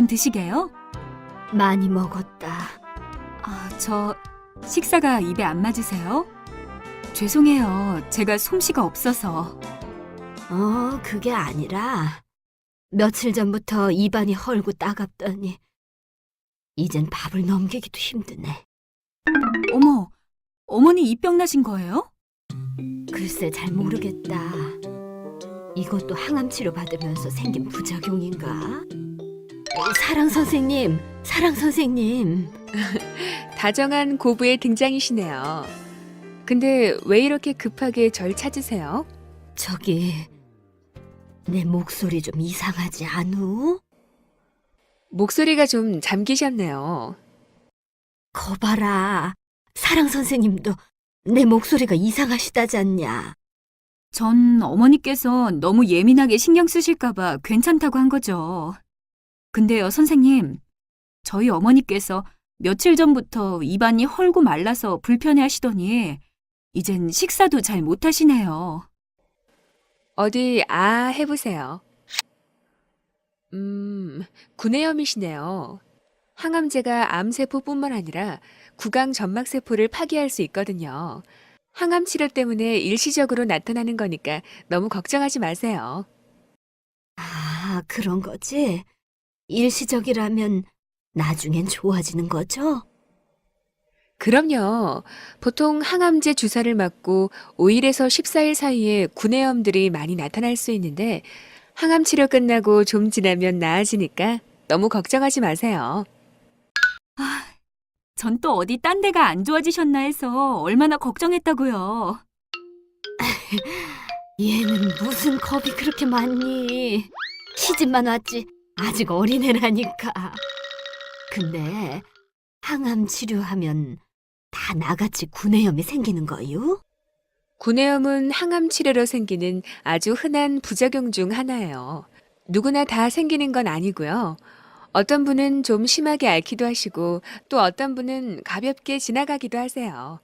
그만 드시게요? 많이 먹었다. 저 식사가 입에 안 맞으세요? 죄송해요. 제가 솜씨가 없어서. 그게 아니라 며칠 전부터 입안이 헐고 따갑더니 이젠 밥을 넘기기도 힘드네. 어머, 어머니 입병 나신 거예요? 글쎄 잘 모르겠다. 이것도 항암 치료 받으면서 생긴 부작용인가? 사랑 선생님, 사랑 선생님. 다정한 고부의 등장이시네요. 근데 왜 이렇게 급하게 절 찾으세요? 저기 내 목소리 좀 이상하지 않우? 목소리가 좀 잠기셨네요. 거봐라. 사랑 선생님도 내 목소리가 이상하시다잖냐. 전 어머니께서 너무 예민하게 신경 쓰실까봐 괜찮다고 한 거죠. 근데요, 선생님. 저희 어머니께서 며칠 전부터 입안이 헐고 말라서 불편해 하시더니 이젠 식사도 잘 못 하시네요. 어디 해보세요. 구내염이시네요. 항암제가 암세포뿐만 아니라 구강점막세포를 파괴할 수 있거든요. 항암 치료 때문에 일시적으로 나타나는 거니까 너무 걱정하지 마세요. 그런 거지? 일시적이라면 나중엔 좋아지는 거죠? 그럼요. 보통 항암제 주사를 맞고 5일에서 14일 사이에 구내염들이 많이 나타날 수 있는데 항암 치료 끝나고 좀 지나면 나아지니까 너무 걱정하지 마세요. 전 또 어디 딴 데가 안 좋아지셨나 해서 얼마나 걱정했다고요. 얘는 무슨 겁이 그렇게 많니? 시집만 왔지 아직 어린애라니까. 근데 항암 치료하면 다 나같이 구내염이 생기는 거요? 구내염은 항암 치료로 생기는 아주 흔한 부작용 중 하나예요. 누구나 다 생기는 건 아니고요. 어떤 분은 좀 심하게 앓기도 하시고 또 어떤 분은 가볍게 지나가기도 하세요.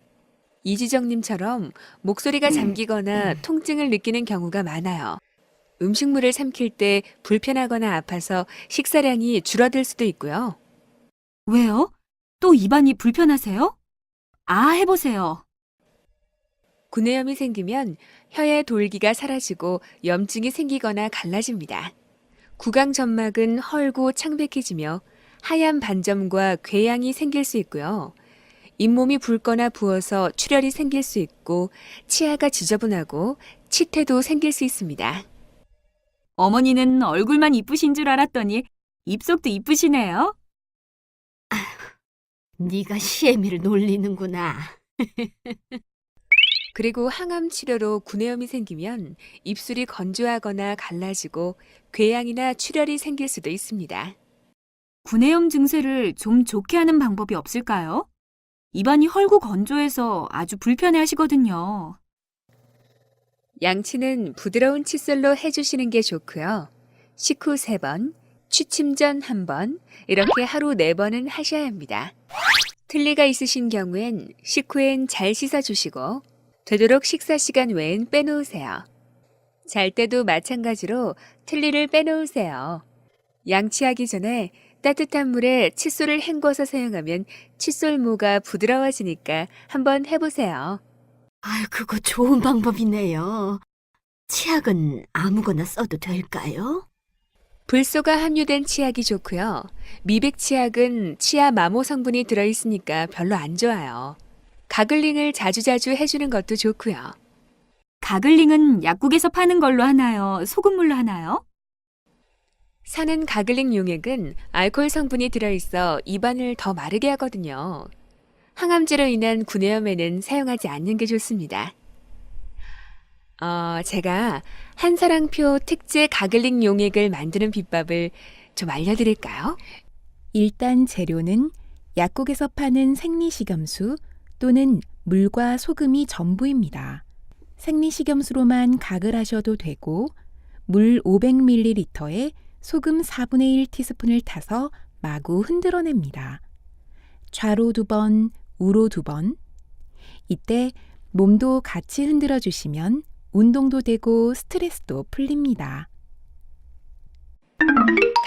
이지정님처럼 목소리가 잠기거나 통증을 느끼는 경우가 많아요. 음식물을 삼킬 때 불편하거나 아파서 식사량이 줄어들 수도 있고요. 왜요? 또 입안이 불편하세요? 해보세요. 구내염이 생기면 혀의 돌기가 사라지고 염증이 생기거나 갈라집니다. 구강점막은 헐고 창백해지며 하얀 반점과 궤양이 생길 수 있고요. 잇몸이 붉거나 부어서 출혈이 생길 수 있고 치아가 지저분하고 치태도 생길 수 있습니다. 어머니는 얼굴만 이쁘신 줄 알았더니 입속도 이쁘시네요. 네가 시애미를 놀리는구나. 그리고 항암 치료로 구내염이 생기면 입술이 건조하거나 갈라지고 궤양이나 출혈이 생길 수도 있습니다. 구내염 증세를 좀 좋게 하는 방법이 없을까요? 입안이 헐고 건조해서 아주 불편해 하시거든요. 양치는 부드러운 칫솔로 해주시는 게 좋고요. 식후 3번, 취침 전 1번, 이렇게 하루 4번은 하셔야 합니다. 틀니가 있으신 경우엔 식후엔 잘 씻어주시고 되도록 식사 시간 외엔 빼놓으세요. 잘 때도 마찬가지로 틀니를 빼놓으세요. 양치하기 전에 따뜻한 물에 칫솔을 헹궈서 사용하면 칫솔모가 부드러워지니까 한번 해보세요. 그거 좋은 방법이네요. 치약은 아무거나 써도 될까요? 불소가 함유된 치약이 좋고요. 미백 치약은 치아 마모 성분이 들어있으니까 별로 안 좋아요. 가글링을 자주자주 해주는 것도 좋고요. 가글링은 약국에서 파는 걸로 하나요? 소금물로 하나요? 사는 가글링 용액은 알코올 성분이 들어있어 입안을 더 마르게 하거든요. 항암제로 인한 구내염에는 사용하지 않는 게 좋습니다. 제가 한사랑표 특제 가글링 용액을 만드는 비법을 좀 알려드릴까요? 일단 재료는 약국에서 파는 생리식염수 또는 물과 소금이 전부입니다. 생리식염수로만 각을 하셔도 되고 물 500ml에 소금 4분의 1티스푼을 타서 마구 흔들어냅니다. 좌로 2번, 우로 2번. 이때 몸도 같이 흔들어 주시면 운동도 되고 스트레스도 풀립니다.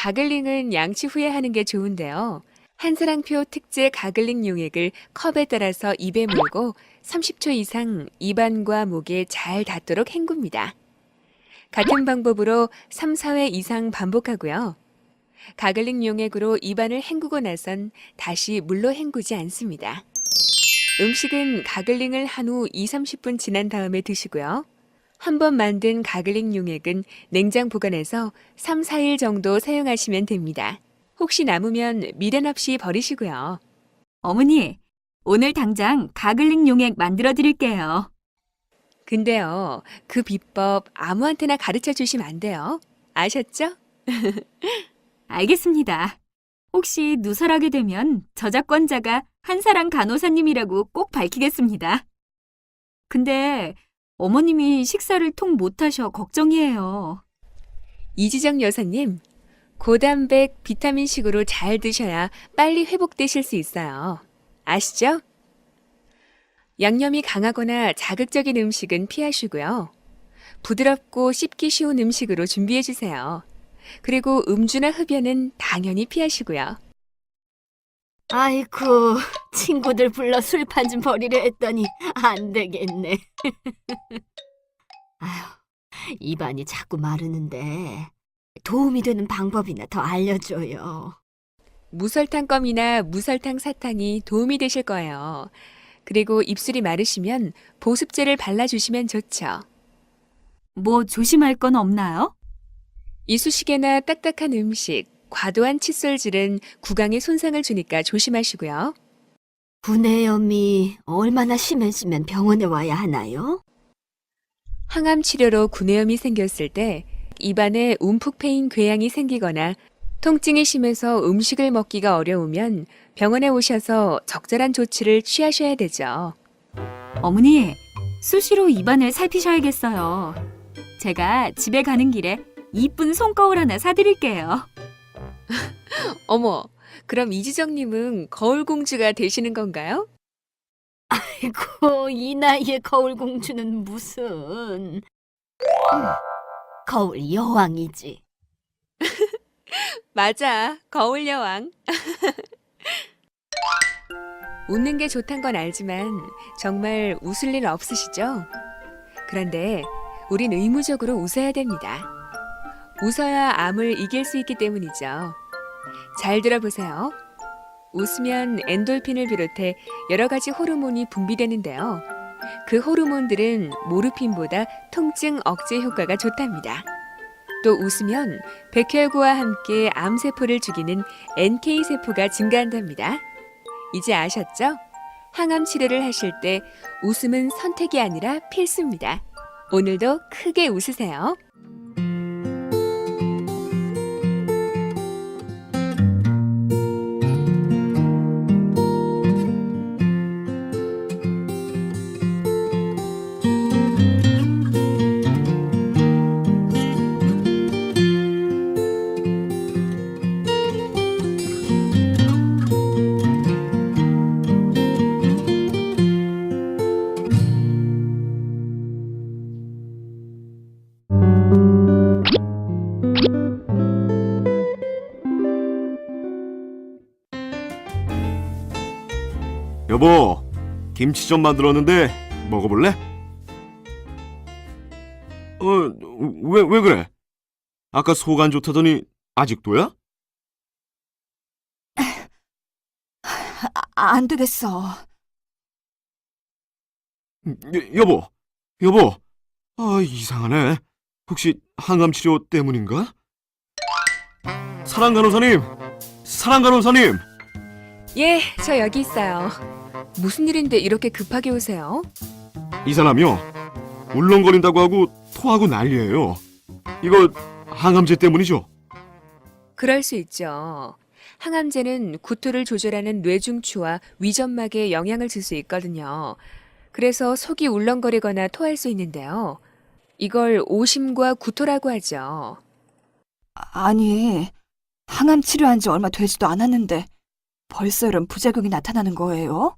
가글링은 양치 후에 하는 게 좋은데요. 한사랑표 특제 가글링 용액을 컵에 따라서 입에 물고 30초 이상 입안과 목에 잘 닿도록 헹굽니다. 같은 방법으로 3, 4회 이상 반복하고요. 가글링 용액으로 입안을 헹구고 나선 다시 물로 헹구지 않습니다. 음식은 가글링을 한 후 2, 30분 지난 다음에 드시고요. 한 번 만든 가글링 용액은 냉장 보관해서 3, 4일 정도 사용하시면 됩니다. 혹시 남으면 미련 없이 버리시고요. 어머니, 오늘 당장 가글링 용액 만들어 드릴게요. 근데요, 그 비법 아무한테나 가르쳐 주시면 안 돼요. 아셨죠? 알겠습니다. 혹시 누설하게 되면 저작권자가 한사랑 간호사님이라고 꼭 밝히겠습니다. 근데 어머님이 식사를 통 못하셔 걱정이에요. 이지정 여사님, 고단백 비타민식으로 잘 드셔야 빨리 회복되실 수 있어요. 아시죠? 양념이 강하거나 자극적인 음식은 피하시고요. 부드럽고 씹기 쉬운 음식으로 준비해 주세요. 그리고 음주나 흡연은 당연히 피하시고요. 아이고, 친구들 불러 술판 좀 버리려 했더니 안 되겠네. 아휴, 입안이 자꾸 마르는데 도움이 되는 방법이나 더 알려줘요. 무설탕 껌이나 무설탕 사탕이 도움이 되실 거예요. 그리고 입술이 마르시면 보습제를 발라주시면 좋죠. 뭐 조심할 건 없나요? 이쑤시개나 딱딱한 음식, 과도한 칫솔질은 구강에 손상을 주니까 조심하시고요. 구내염이 얼마나 심해지면 병원에 와야 하나요? 항암 치료로 구내염이 생겼을 때 입안에 움푹 패인 궤양이 생기거나 통증이 심해서 음식을 먹기가 어려우면 병원에 오셔서 적절한 조치를 취하셔야 되죠. 어머니, 수시로 입안을 살피셔야겠어요. 제가 집에 가는 길에 이쁜 손거울 하나 사드릴게요. 어머, 그럼 이지정님은 거울공주가 되시는 건가요? 아이고, 이 나이에 거울공주는 무슨... 거울 여왕이지. 맞아, 거울 여왕. 웃는 게 좋단 건 알지만 정말 웃을 일 없으시죠? 그런데 우린 의무적으로 웃어야 됩니다. 웃어야 암을 이길 수 있기 때문이죠. 잘 들어보세요. 웃으면 엔돌핀을 비롯해 여러 가지 호르몬이 분비되는데요. 그 호르몬들은 모르핀보다 통증 억제 효과가 좋답니다. 또 웃으면 백혈구와 함께 암세포를 죽이는 NK세포가 증가한답니다. 이제 아셨죠? 항암 치료를 하실 때 웃음은 선택이 아니라 필수입니다. 오늘도 크게 웃으세요. 여보, 김치 좀 만들었는데 먹어볼래? 왜 그래? 아까 속 안 좋다더니 아직도야? 안 되겠어. 여보. 이상하네. 혹시 항암 치료 때문인가? 사랑 간호사님. 예, 저 여기 있어요. 무슨 일인데 이렇게 급하게 오세요? 이 사람이요. 울렁거린다고 하고 토하고 난리예요. 이거 항암제 때문이죠? 그럴 수 있죠. 항암제는 구토를 조절하는 뇌중추와 위점막에 영향을 줄 수 있거든요. 그래서 속이 울렁거리거나 토할 수 있는데요. 이걸 오심과 구토라고 하죠. 아니, 항암 치료한 지 얼마 되지도 않았는데 벌써 이런 부작용이 나타나는 거예요?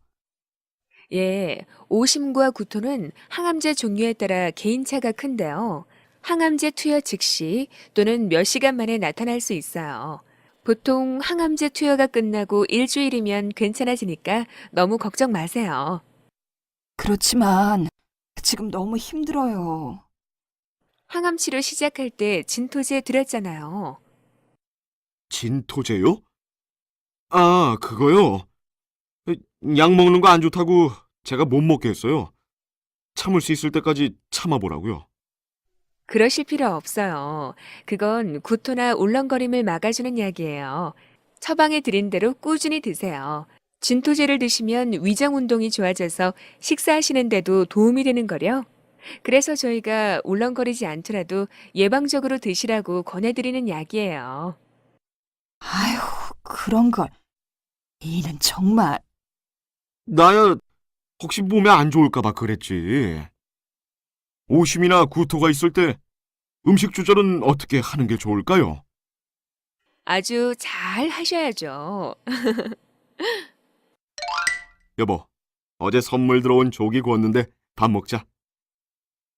예, 오심과 구토는 항암제 종류에 따라 개인차가 큰데요. 항암제 투여 즉시 또는 몇 시간 만에 나타날 수 있어요. 보통 항암제 투여가 끝나고 일주일이면 괜찮아지니까 너무 걱정 마세요. 그렇지만 지금 너무 힘들어요. 항암 치료 시작할 때 진토제 드렸잖아요. 진토제요? 아, 그거요? 약 먹는 거 안 좋다고 제가 못 먹게 했어요. 참을 수 있을 때까지 참아보라고요. 그러실 필요 없어요. 그건 구토나 울렁거림을 막아주는 약이에요. 처방해 드린 대로 꾸준히 드세요. 진토제를 드시면 위장 운동이 좋아져서 식사하시는데도 도움이 되는 거요. 그래서 저희가 울렁거리지 않더라도 예방적으로 드시라고 권해드리는 약이에요. 아휴, 그런 걸. 이는 정말. 나야 혹시 몸에 안 좋을까 봐 그랬지. 오심이나 구토가 있을 때 음식 조절은 어떻게 하는 게 좋을까요? 아주 잘 하셔야죠. 여보, 어제 선물 들어온 조기 구웠는데 밥 먹자.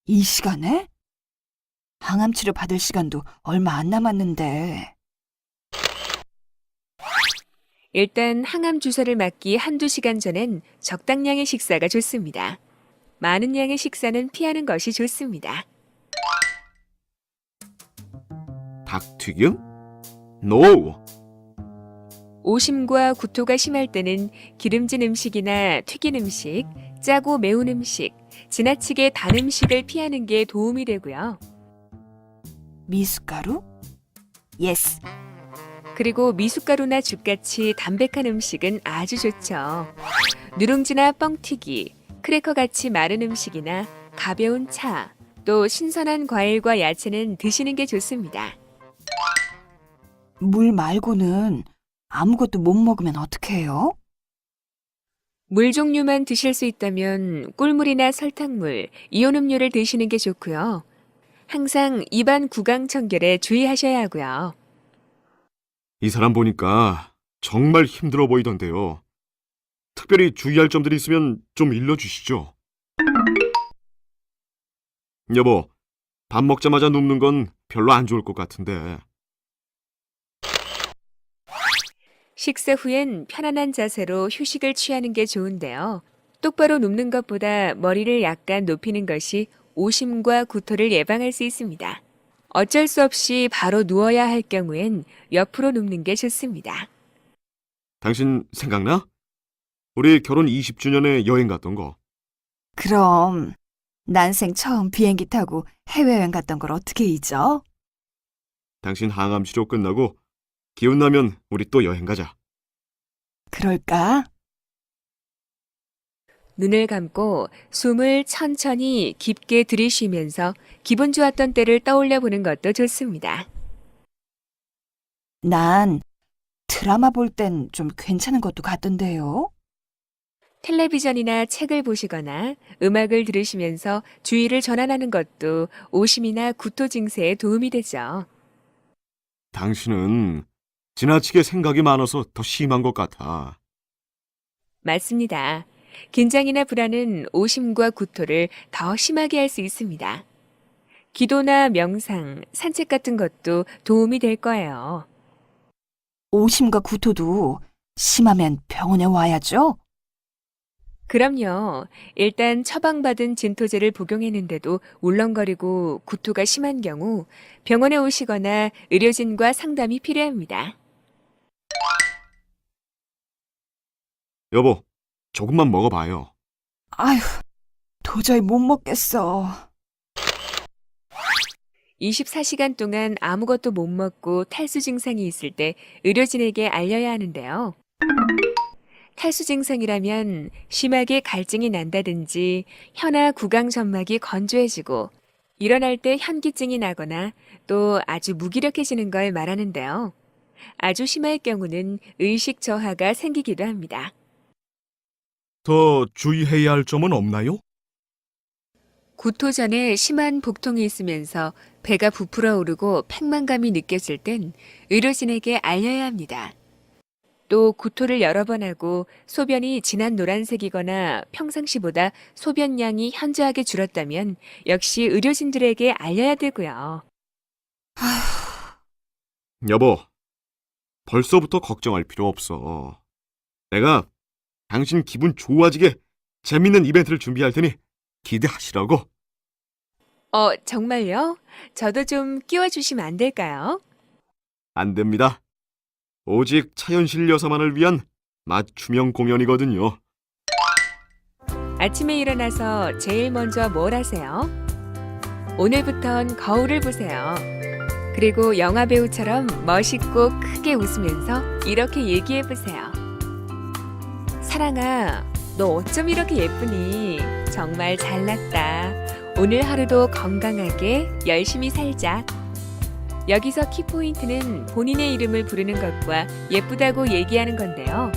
이 시간에? 항암 치료 받을 시간도 얼마 안 남았는데. 일단 항암 주사를 맞기 한두 시간 전엔 적당량의 식사가 좋습니다. 많은 양의 식사는 피하는 것이 좋습니다. 닭튀김? 노! 오심과 구토가 심할 때는 기름진 음식이나 튀긴 음식, 짜고 매운 음식, 지나치게 단 음식을 피하는 게 도움이 되고요. 미숫가루? 예스. 그리고 미숫가루나 죽같이 담백한 음식은 아주 좋죠. 누룽지나 뻥튀기, 크래커같이 마른 음식이나 가벼운 차, 또 신선한 과일과 야채는 드시는 게 좋습니다. 물 말고는 아무것도 못 먹으면 어떡해요? 물 종류만 드실 수 있다면 꿀물이나 설탕물, 이온 음료를 드시는 게 좋고요. 항상 입안 구강 청결에 주의하셔야 하고요. 이 사람 보니까 정말 힘들어 보이던데요. 특별히 주의할 점들이 있으면 좀 일러주시죠. 여보, 밥 먹자마자 눕는 건 별로 안 좋을 것 같은데. 식사 후엔 편안한 자세로 휴식을 취하는 게 좋은데요. 똑바로 눕는 것보다 머리를 약간 높이는 것이 오심과 구토를 예방할 수 있습니다. 어쩔 수 없이 바로 누워야 할 경우엔 옆으로 눕는 게 좋습니다. 당신 생각나? 우리 결혼 20주년에 여행 갔던 거. 그럼 난생 처음 비행기 타고 해외여행 갔던 걸 어떻게 잊어? 당신 항암 치료 끝나고 기운 나면 우리 또 여행 가자. 그럴까? 눈을 감고 숨을 천천히 깊게 들이쉬면서 기분 좋았던 때를 떠올려 보는 것도 좋습니다. 난 드라마 볼 땐 좀 괜찮은 것도 같던데요. 텔레비전이나 책을 보시거나 음악을 들으시면서 주의를 전환하는 것도 오심이나 구토 증세에 도움이 되죠. 당신은 지나치게 생각이 많아서 더 심한 것 같아. 맞습니다. 긴장이나 불안은 오심과 구토를 더 심하게 할 수 있습니다. 기도나 명상, 산책 같은 것도 도움이 될 거예요. 오심과 구토도 심하면 병원에 와야죠? 그럼요. 일단 처방받은 진토제를 복용했는데도 울렁거리고 구토가 심한 경우 병원에 오시거나 의료진과 상담이 필요합니다. 여보, 조금만 먹어봐요. 아휴, 도저히 못 먹겠어. 24시간 동안 아무것도 못 먹고 탈수 증상이 있을 때 의료진에게 알려야 하는데요. 탈수 증상이라면 심하게 갈증이 난다든지 혀나 구강 점막이 건조해지고 일어날 때 현기증이 나거나 또 아주 무기력해지는 걸 말하는데요. 아주 심할 경우는 의식 저하가 생기기도 합니다. 더 주의해야 할 점은 없나요? 구토 전에 심한 복통이 있으면서 배가 부풀어 오르고 팽만감이 느껴질 땐 의료진에게 알려야 합니다. 또 구토를 여러 번 하고 소변이 진한 노란색이거나 평상시보다 소변량이 현저하게 줄었다면 역시 의료진들에게 알려야 되고요. 여보, 벌써부터 걱정할 필요 없어. 내가 당신 기분 좋아지게 재밌는 이벤트를 준비할 테니 기대하시라고. 정말요? 저도 좀 끼워주시면 안 될까요? 안 됩니다. 오직 차현실 여사만을 위한 맞춤형 공연이거든요. 아침에 일어나서 제일 먼저 뭘 하세요? 오늘부턴 거울을 보세요. 그리고 영화 배우처럼 멋있고 크게 웃으면서 이렇게 얘기해 보세요. 사랑아, 너 어쩜 이렇게 예쁘니? 정말 잘났다. 오늘 하루도 건강하게 열심히 살자. 여기서 키포인트는 본인의 이름을 부르는 것과 예쁘다고 얘기하는 건데요.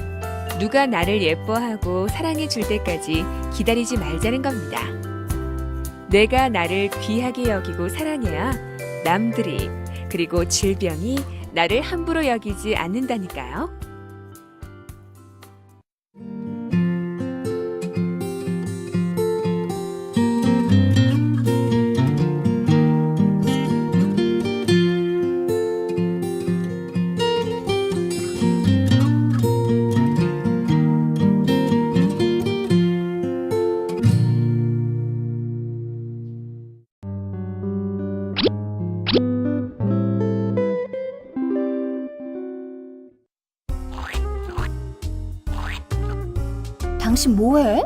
누가 나를 예뻐하고 사랑해 줄 때까지 기다리지 말자는 겁니다. 내가 나를 귀하게 여기고 사랑해야 남들이 그리고 질병이 나를 함부로 여기지 않는다니까요. 당신 뭐해?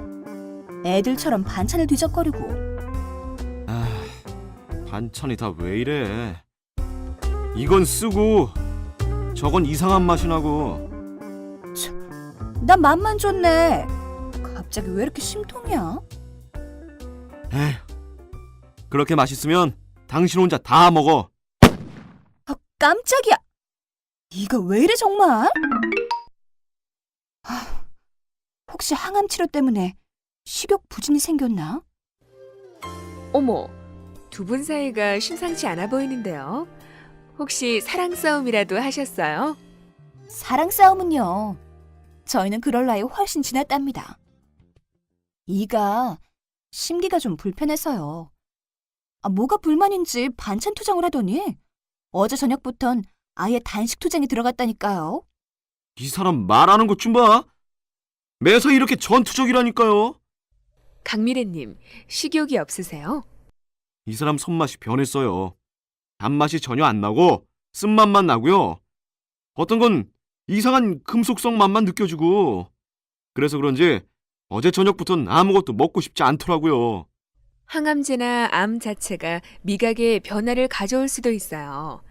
애들처럼 반찬을 뒤적거리고. 반찬이 다 왜 이래? 이건 쓰고 저건 이상한 맛이 나고. 난 맛만 좋네. 갑자기 왜 이렇게 심통이야? 에휴, 그렇게 맛있으면 당신 혼자 다 먹어. 아, 깜짝이야. 이거 왜 이래 정말? 혹시 항암 치료 때문에 식욕 부진이 생겼나? 어머, 두 분 사이가 심상치 않아 보이는데요. 혹시 사랑 싸움이라도 하셨어요? 사랑 싸움은요. 저희는 그럴 나이 훨씬 지났답니다. 이가 심기가 좀 불편해서요. 뭐가 불만인지 반찬 투정을 하더니 어제 저녁부턴 아예 단식 투정이 들어갔다니까요. 이 사람 말하는 것 좀 봐. 매사 이렇게 전투적이라니까요. 강미래님, 식욕이 없으세요? 이 사람 손맛이 변했어요. 단맛이 전혀 안 나고 쓴맛만 나고요. 어떤 건 이상한 금속성 맛만 느껴지고. 그래서 그런지 어제 저녁부터는 아무것도 먹고 싶지 않더라고요. 항암제나 암 자체가 미각에 변화를 가져올 수도 있어요.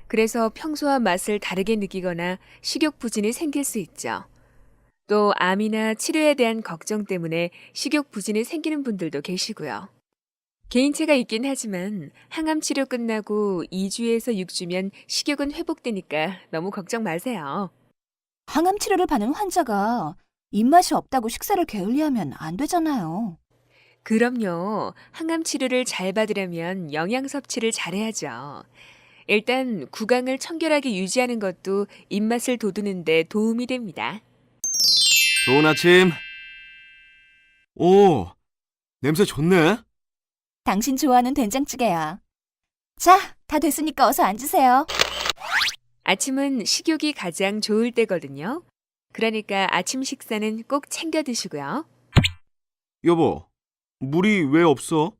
그래서 평소와 맛을 다르게 느끼거나 식욕 부진이 생길 수 있죠. 또 암이나 치료에 대한 걱정 때문에 식욕 부진이 생기는 분들도 계시고요. 개인차가 있긴 하지만 항암 치료 끝나고 2주에서 6주면 식욕은 회복되니까 너무 걱정 마세요. 항암 치료를 받는 환자가 입맛이 없다고 식사를 게을리하면 안 되잖아요. 그럼요. 항암 치료를 잘 받으려면 영양 섭취를 잘해야죠. 일단 구강을 청결하게 유지하는 것도 입맛을 돋우는 데 도움이 됩니다. 좋은 아침. 오, 냄새 좋네. 당신 좋아하는 된장찌개야. 자, 다 됐으니까 어서 앉으세요. 아침은 식욕이 가장 좋을 때거든요. 그러니까 아침 식사는 꼭 챙겨 드시고요. 여보, 물이 왜 없어?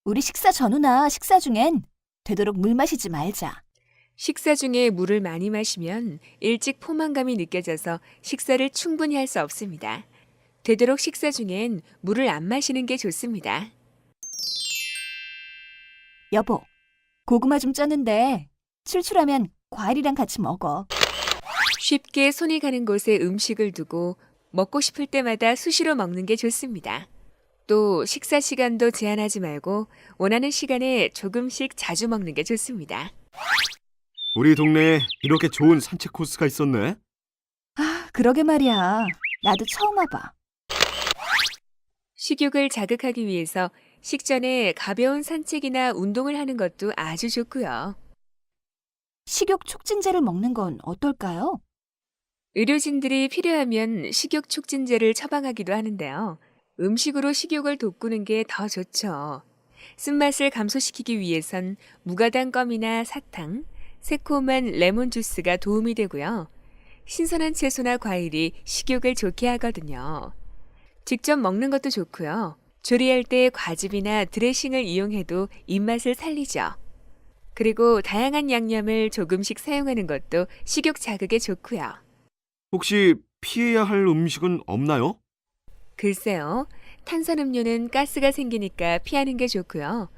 우리 식사 전후나 식사 중엔 되도록 물 마시지 말자. 식사 중에 물을 많이 마시면 일찍 포만감이 느껴져서 식사를 충분히 할 수 없습니다. 되도록 식사 중엔 물을 안 마시는 게 좋습니다. 여보, 고구마 좀 쪘는데 출출하면 과일이랑 같이 먹어. 쉽게 손이 가는 곳에 음식을 두고 먹고 싶을 때마다 수시로 먹는 게 좋습니다. 또 식사 시간도 제한하지 말고 원하는 시간에 조금씩 자주 먹는 게 좋습니다. 우리 동네에 이렇게 좋은 산책 코스가 있었네. 그러게 말이야. 나도 처음 와봐. 식욕을 자극하기 위해서 식전에 가벼운 산책이나 운동을 하는 것도 아주 좋고요. 식욕 촉진제를 먹는 건 어떨까요? 의료진들이 필요하면 식욕 촉진제를 처방하기도 하는데요. 음식으로 식욕을 돋구는 게 더 좋죠. 쓴맛을 감소시키기 위해선 무가당 껌이나 사탕, 새콤한 레몬 주스가 도움이 되고요. 신선한 채소나 과일이 식욕을 좋게 하거든요. 직접 먹는 것도 좋고요. 조리할 때 과즙이나 드레싱을 이용해도 입맛을 살리죠. 그리고 다양한 양념을 조금씩 사용하는 것도 식욕 자극에 좋고요. 혹시 피해야 할 음식은 없나요? 글쎄요, 탄산음료는 가스가 생기니까 피하는 게 좋고요.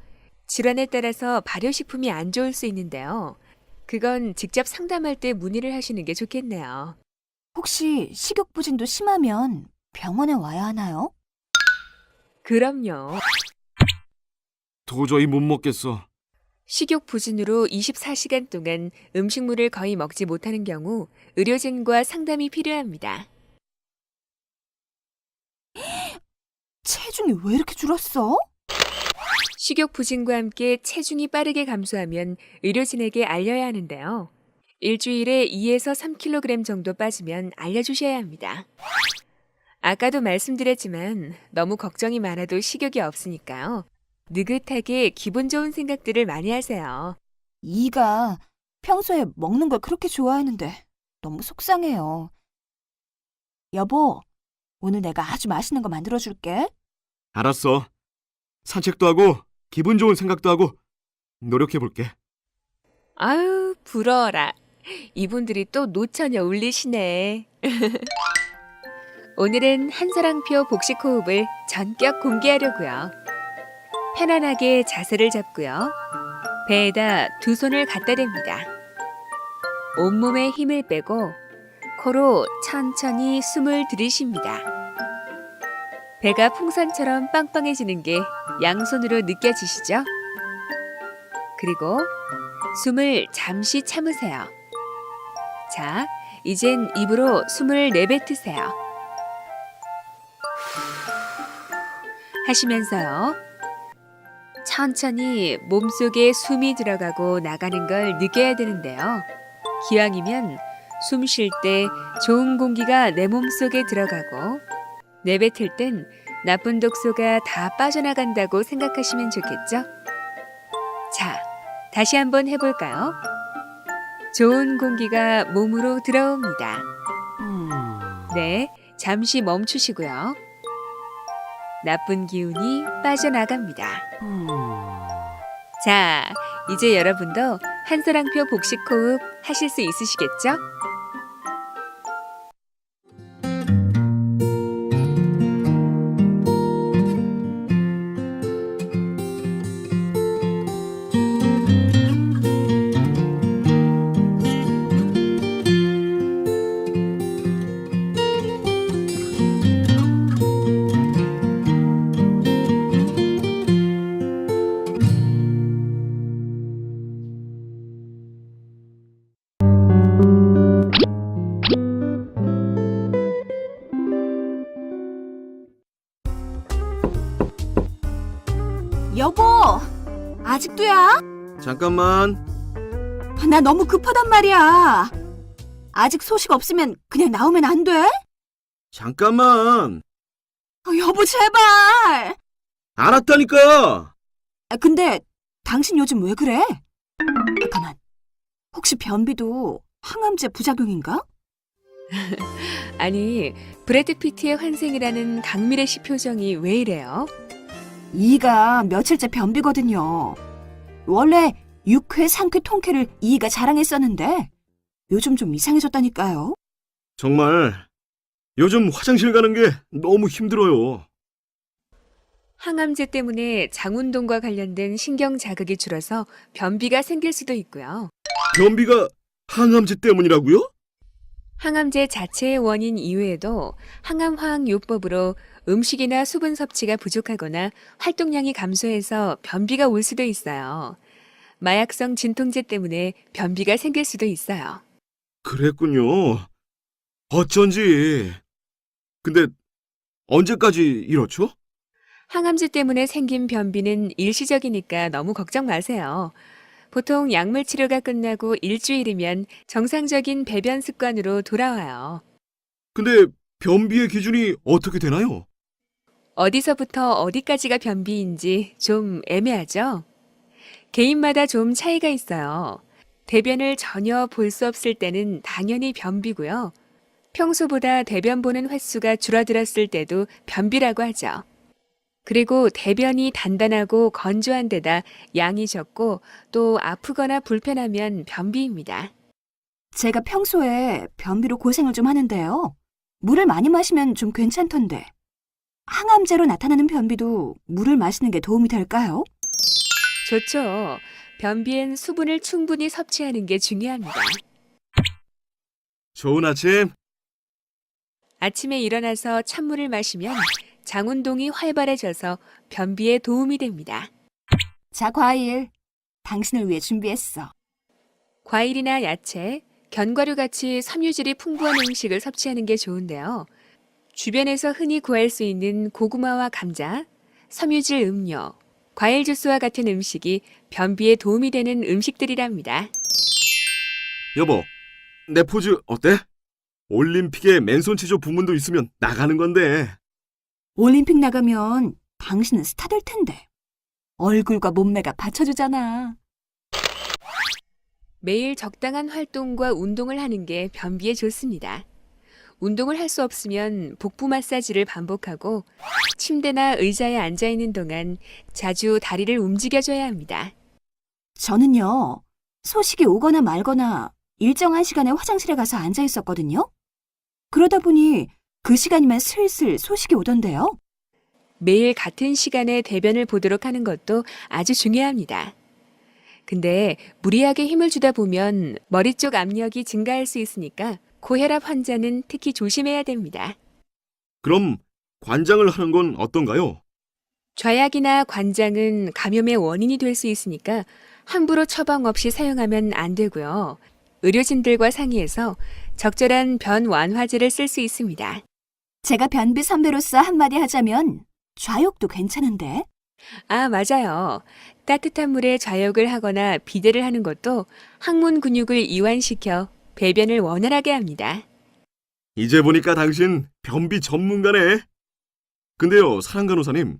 질환에 따라서 발효식품이 안 좋을 수 있는데요. 그건 직접 상담할 때 문의를 하시는 게 좋겠네요. 혹시 식욕 부진도 심하면 병원에 와야 하나요? 그럼요. 도저히 못 먹겠어. 식욕 부진으로 24시간 동안 음식물을 거의 먹지 못하는 경우 의료진과 상담이 필요합니다. 체중이 왜 이렇게 줄었어? 식욕 부진과 함께 체중이 빠르게 감소하면 의료진에게 알려야 하는데요. 일주일에 2에서 3kg 정도 빠지면 알려주셔야 합니다. 아까도 말씀드렸지만 너무 걱정이 많아도 식욕이 없으니까요. 느긋하게 기분 좋은 생각들을 많이 하세요. 이가 평소에 먹는 걸 그렇게 좋아했는데 너무 속상해요. 여보, 오늘 내가 아주 맛있는 거 만들어줄게. 알았어. 산책도 하고 기분 좋은 생각도 하고 노력해볼게. 아유, 부러워라. 이분들이 또 노처녀 울리시네. 오늘은 한사랑표 복식 호흡을 전격 공개하려고요. 편안하게 자세를 잡고요. 배에다 두 손을 갖다 댑니다. 온몸에 힘을 빼고 코로 천천히 숨을 들이쉽니다. 배가 풍선처럼 빵빵해지는 게 양손으로 느껴지시죠? 그리고 숨을 잠시 참으세요. 자, 이젠 입으로 숨을 내뱉으세요. 하시면서요. 천천히 몸속에 숨이 들어가고 나가는 걸 느껴야 되는데요. 기왕이면 숨 쉴 때 좋은 공기가 내 몸속에 들어가고 내뱉을 땐 나쁜 독소가 다 빠져나간다고 생각하시면 좋겠죠? 자, 다시 한번 해볼까요? 좋은 공기가 몸으로 들어옵니다. 네, 잠시 멈추시고요. 나쁜 기운이 빠져나갑니다. 자, 이제 여러분도 한사랑표 복식 호흡 하실 수 있으시겠죠? 여보, 아직도야? 잠깐만. 나 너무 급하단 말이야. 아직 소식 없으면 그냥 나오면 안 돼? 잠깐만. 여보, 제발. 알았다니까. 근데 당신 요즘 왜 그래? 잠깐만. 혹시 변비도 항암제 부작용인가? 아니, 브래드 피트의 환생이라는 강미래 씨 표정이 왜 이래요? 이가 며칠째 변비거든요. 원래 6회, 상쾌, 통쾌를 이가 자랑했었는데 요즘 좀 이상해졌다니까요. 정말 요즘 화장실 가는 게 너무 힘들어요. 항암제 때문에 장운동과 관련된 신경 자극이 줄어서 변비가 생길 수도 있고요. 변비가 항암제 때문이라고요? 항암제 자체의 원인 이외에도 항암화학요법으로 음식이나 수분 섭취가 부족하거나 활동량이 감소해서 변비가 올 수도 있어요. 마약성 진통제 때문에 변비가 생길 수도 있어요. 그랬군요. 어쩐지. 근데 언제까지 이렇죠? 항암제 때문에 생긴 변비는 일시적이니까 너무 걱정 마세요. 보통 약물 치료가 끝나고 일주일이면 정상적인 배변 습관으로 돌아와요. 근데 변비의 기준이 어떻게 되나요? 어디서부터 어디까지가 변비인지 좀 애매하죠? 개인마다 좀 차이가 있어요. 대변을 전혀 볼 수 없을 때는 당연히 변비고요. 평소보다 대변 보는 횟수가 줄어들었을 때도 변비라고 하죠. 그리고 대변이 단단하고 건조한 데다 양이 적고 또 아프거나 불편하면 변비입니다. 제가 평소에 변비로 고생을 좀 하는데요. 물을 많이 마시면 좀 괜찮던데. 항암제로 나타나는 변비도 물을 마시는 게 도움이 될까요? 좋죠. 변비엔 수분을 충분히 섭취하는 게 중요합니다. 좋은 아침. 아침에 일어나서 찬물을 마시면 장 운동이 활발해져서 변비에 도움이 됩니다. 자, 과일. 당신을 위해 준비했어. 과일이나 야채, 견과류 같이 섬유질이 풍부한 음식을 섭취하는 게 좋은데요. 주변에서 흔히 구할 수 있는 고구마와 감자, 섬유질 음료, 과일 주스와 같은 음식이 변비에 도움이 되는 음식들이랍니다. 여보, 내 포즈 어때? 올림픽에 맨손 체조 부문도 있으면 나가는 건데. 올림픽 나가면 당신은 스타 될 텐데. 얼굴과 몸매가 받쳐주잖아. 매일 적당한 활동과 운동을 하는 게 변비에 좋습니다. 운동을 할 수 없으면 복부 마사지를 반복하고 침대나 의자에 앉아 있는 동안 자주 다리를 움직여줘야 합니다. 저는요, 소식이 오거나 말거나 일정한 시간에 화장실에 가서 앉아 있었거든요. 그러다 보니 그 시간이면 슬슬 소식이 오던데요. 매일 같은 시간에 대변을 보도록 하는 것도 아주 중요합니다. 근데 무리하게 힘을 주다 보면 머리 쪽 압력이 증가할 수 있으니까 고혈압 환자는 특히 조심해야 됩니다. 그럼 관장을 하는 건 어떤가요? 좌약이나 관장은 감염의 원인이 될 수 있으니까 함부로 처방 없이 사용하면 안 되고요. 의료진들과 상의해서 적절한 변 완화제를 쓸 수 있습니다. 제가 변비 선배로서 한마디 하자면 좌욕도 괜찮은데. 아, 맞아요. 따뜻한 물에 좌욕을 하거나 비대를 하는 것도 항문 근육을 이완시켜 배변을 원활하게 합니다. 이제 보니까 당신 변비 전문가네. 근데요, 사랑 간호사님,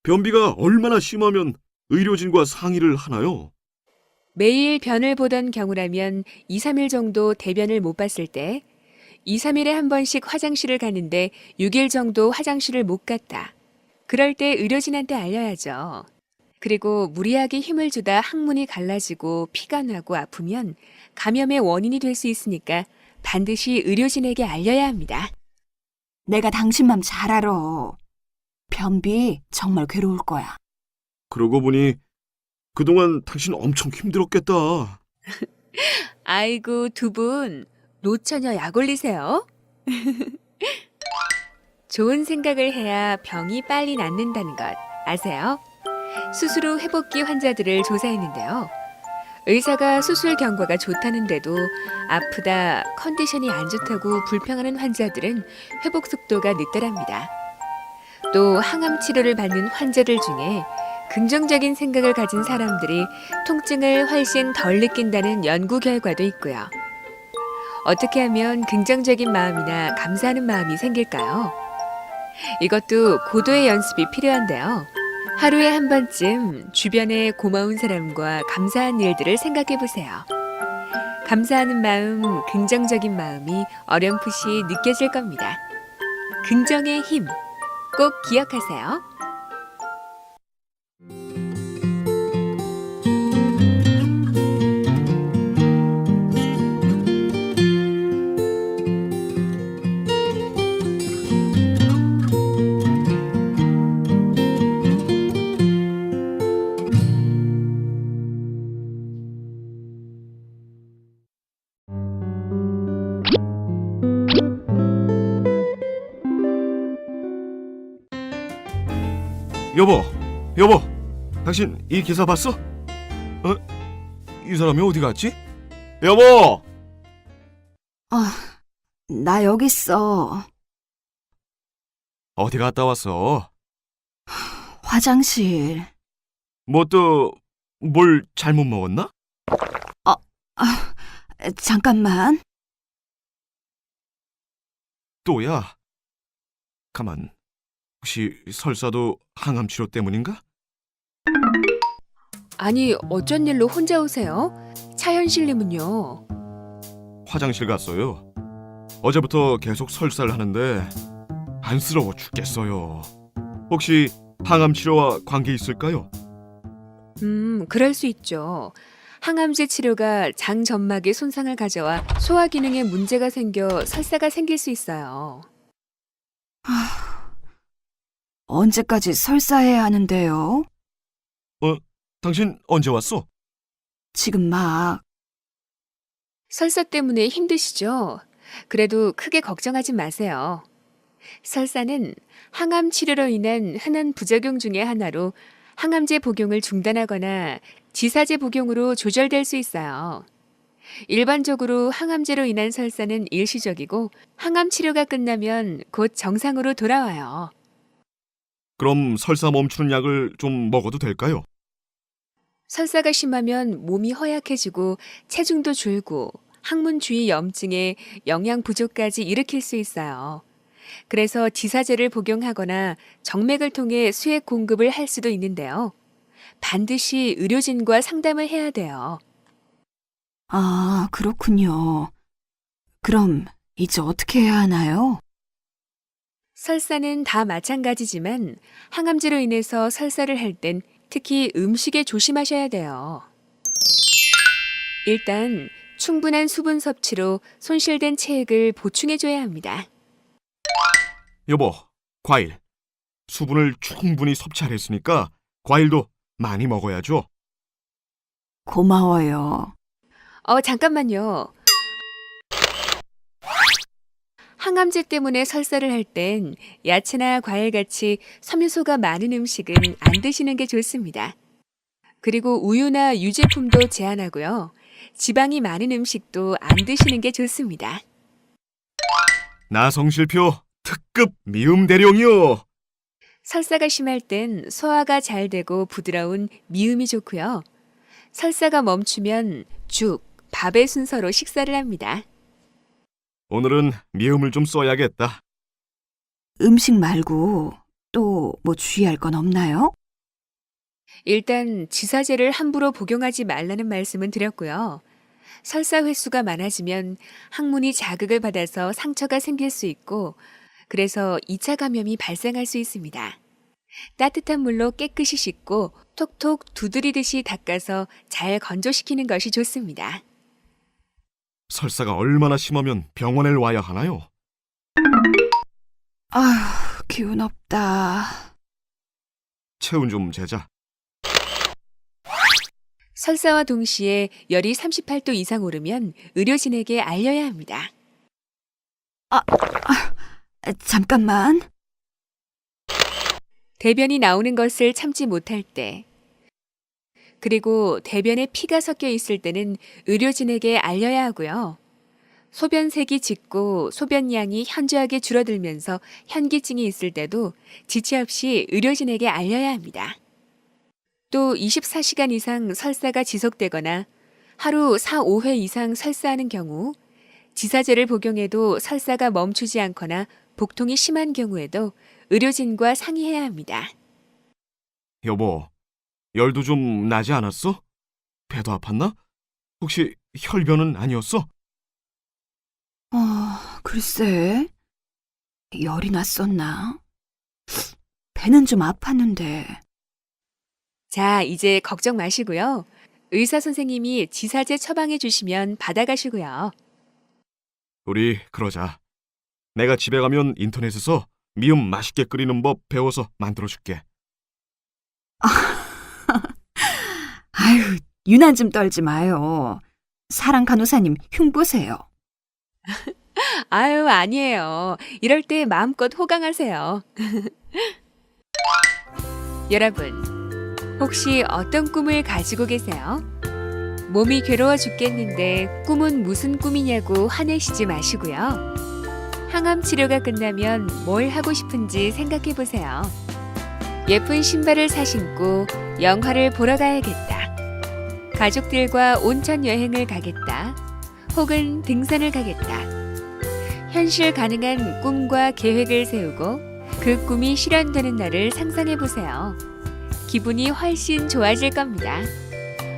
변비가 얼마나 심하면 의료진과 상의를 하나요? 매일 변을 보던 경우라면 2, 3일 정도 대변을 못 봤을 때, 2, 3일에 한 번씩 화장실을 가는데 6일 정도 화장실을 못 갔다. 그럴 때 의료진한테 알려야죠. 그리고 무리하게 힘을 주다 항문이 갈라지고 피가 나고 아프면 감염의 원인이 될 수 있으니까 반드시 의료진에게 알려야 합니다. 내가 당신 맘 잘 알아. 변비 정말 괴로울 거야. 그러고 보니 그동안 당신 엄청 힘들었겠다. 아이고, 두 분 노처녀 약 올리세요. 좋은 생각을 해야 병이 빨리 낫는다는 것 아세요? 수술 후 회복기 환자들을 조사했는데요. 의사가 수술 경과가 좋다는데도 아프다, 컨디션이 안 좋다고 불평하는 환자들은 회복 속도가 늦더랍니다. 또 항암 치료를 받는 환자들 중에 긍정적인 생각을 가진 사람들이 통증을 훨씬 덜 느낀다는 연구 결과도 있고요. 어떻게 하면 긍정적인 마음이나 감사하는 마음이 생길까요? 이것도 고도의 연습이 필요한데요. 하루에 한 번쯤 주변에 고마운 사람과 감사한 일들을 생각해 보세요. 감사하는 마음, 긍정적인 마음이 어렴풋이 느껴질 겁니다. 긍정의 힘, 꼭 기억하세요. 여보, 당신 이 기사 봤어? 이 사람이 어디 갔지? 여보! 나 여기 있어. 어디 갔다 왔어? 화장실. 뭐 또 뭘 잘못 먹었나? 잠깐만. 또야? 가만, 혹시 설사도 항암 치료 때문인가? 아니, 어쩐 일로 혼자 오세요? 차현실님은요? 화장실 갔어요. 어제부터 계속 설사를 하는데 안쓰러워 죽겠어요. 혹시 항암 치료와 관계 있을까요? 그럴 수 있죠. 항암제 치료가 장 점막에 손상을 가져와 소화 기능에 문제가 생겨 설사가 생길 수 있어요. 언제까지 설사해야 하는데요? 당신 언제 왔어? 지금 막 설사 때문에 힘드시죠? 그래도 크게 걱정하지 마세요. 설사는 항암 치료로 인한 흔한 부작용 중의 하나로 항암제 복용을 중단하거나 지사제 복용으로 조절될 수 있어요. 일반적으로 항암제로 인한 설사는 일시적이고 항암 치료가 끝나면 곧 정상으로 돌아와요. 그럼 설사 멈추는 약을 좀 먹어도 될까요? 설사가 심하면 몸이 허약해지고 체중도 줄고 항문 주위 염증에 영양 부족까지 일으킬 수 있어요. 그래서 지사제를 복용하거나 정맥을 통해 수액 공급을 할 수도 있는데요. 반드시 의료진과 상담을 해야 돼요. 아, 그렇군요. 그럼 이제 어떻게 해야 하나요? 설사는 다 마찬가지지만 항암제로 인해서 설사를 할 땐 특히 음식에 조심하셔야 돼요. 일단 충분한 수분 섭취로 손실된 체액을 보충해줘야 합니다. 여보, 과일. 수분을 충분히 섭취하랬으니까 과일도 많이 먹어야죠. 고마워요. 잠깐만요. 항암제 때문에 설사를 할 땐 야채나 과일같이 섬유소가 많은 음식은 안 드시는 게 좋습니다. 그리고 우유나 유제품도 제한하고요. 지방이 많은 음식도 안 드시는 게 좋습니다. 나성실표 특급 미음 대령이요. 설사가 심할 땐 소화가 잘 되고 부드러운 미음이 좋고요. 설사가 멈추면 죽, 밥의 순서로 식사를 합니다. 오늘은 미음을 좀 써야겠다. 음식 말고 또 뭐 주의할 건 없나요? 일단 지사제를 함부로 복용하지 말라는 말씀은 드렸고요. 설사 횟수가 많아지면 항문이 자극을 받아서 상처가 생길 수 있고 그래서 2차 감염이 발생할 수 있습니다. 따뜻한 물로 깨끗이 씻고 톡톡 두드리듯이 닦아서 잘 건조시키는 것이 좋습니다. 설사가 얼마나 심하면 병원에 와야 하나요? 아휴, 기운 없다. 체온 좀 재자. 설사와 동시에 열이 38도 이상 오르면 의료진에게 알려야 합니다. 잠깐만. 대변이 나오는 것을 참지 못할 때, 그리고 대변에 피가 섞여 있을 때는 의료진에게 알려야 하고요. 소변색이 짙고 소변량이 현저하게 줄어들면서 현기증이 있을 때도 지체 없이 의료진에게 알려야 합니다. 또 24시간 이상 설사가 지속되거나 하루 4, 5회 이상 설사하는 경우, 지사제를 복용해도 설사가 멈추지 않거나 복통이 심한 경우에도 의료진과 상의해야 합니다. 여보, 열도 좀 나지 않았어? 배도 아팠나? 혹시 혈변은 아니었어? 글쎄. 열이 났었나? 배는 좀 아팠는데. 자, 이제 걱정 마시고요. 의사 선생님이 지사제 처방해 주시면 받아가시고요. 우리 그러자. 내가 집에 가면 인터넷에서 미음 맛있게 끓이는 법 배워서 만들어줄게. 아유, 유난 좀 떨지 마요. 사랑 간호사님 흉보세요. 아유, 아니에요. 이럴 때 마음껏 호강하세요. 여러분, 혹시 어떤 꿈을 가지고 계세요? 몸이 괴로워 죽겠는데 꿈은 무슨 꿈이냐고 화내시지 마시고요. 항암 치료가 끝나면 뭘 하고 싶은지 생각해 보세요. 예쁜 신발을 사 신고 영화를 보러 가야겠다. 가족들과 온천 여행을 가겠다. 혹은 등산을 가겠다. 현실 가능한 꿈과 계획을 세우고 그 꿈이 실현되는 날을 상상해 보세요. 기분이 훨씬 좋아질 겁니다.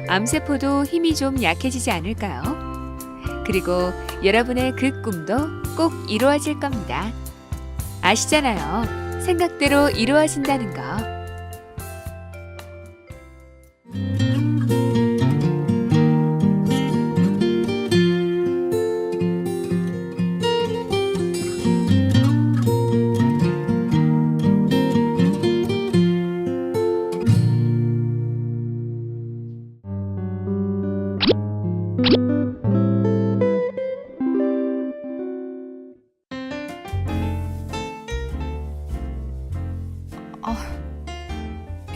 암세포도 힘이 좀 약해지지 않을까요? 그리고 여러분의 그 꿈도 꼭 이루어질 겁니다. 아시잖아요. 생각대로 이루어진다는 거.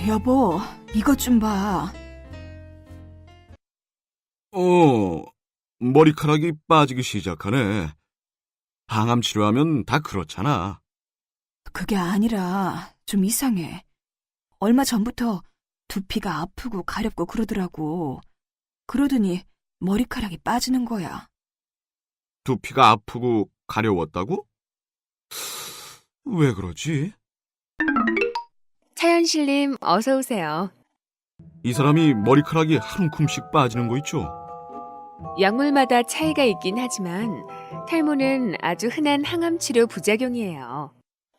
여보, 이것 좀 봐. 머리카락이 빠지기 시작하네. 항암 치료하면 다 그렇잖아. 그게 아니라 좀 이상해. 얼마 전부터 두피가 아프고 가렵고 그러더라고. 그러더니 머리카락이 빠지는 거야. 두피가 아프고 가려웠다고? 왜 그러지? 차현실님 어서 오세요. 이 사람이 머리카락이 한 움큼씩 빠지는 거 있죠? 약물마다 차이가 있긴 하지만 탈모는 아주 흔한 항암 치료 부작용이에요.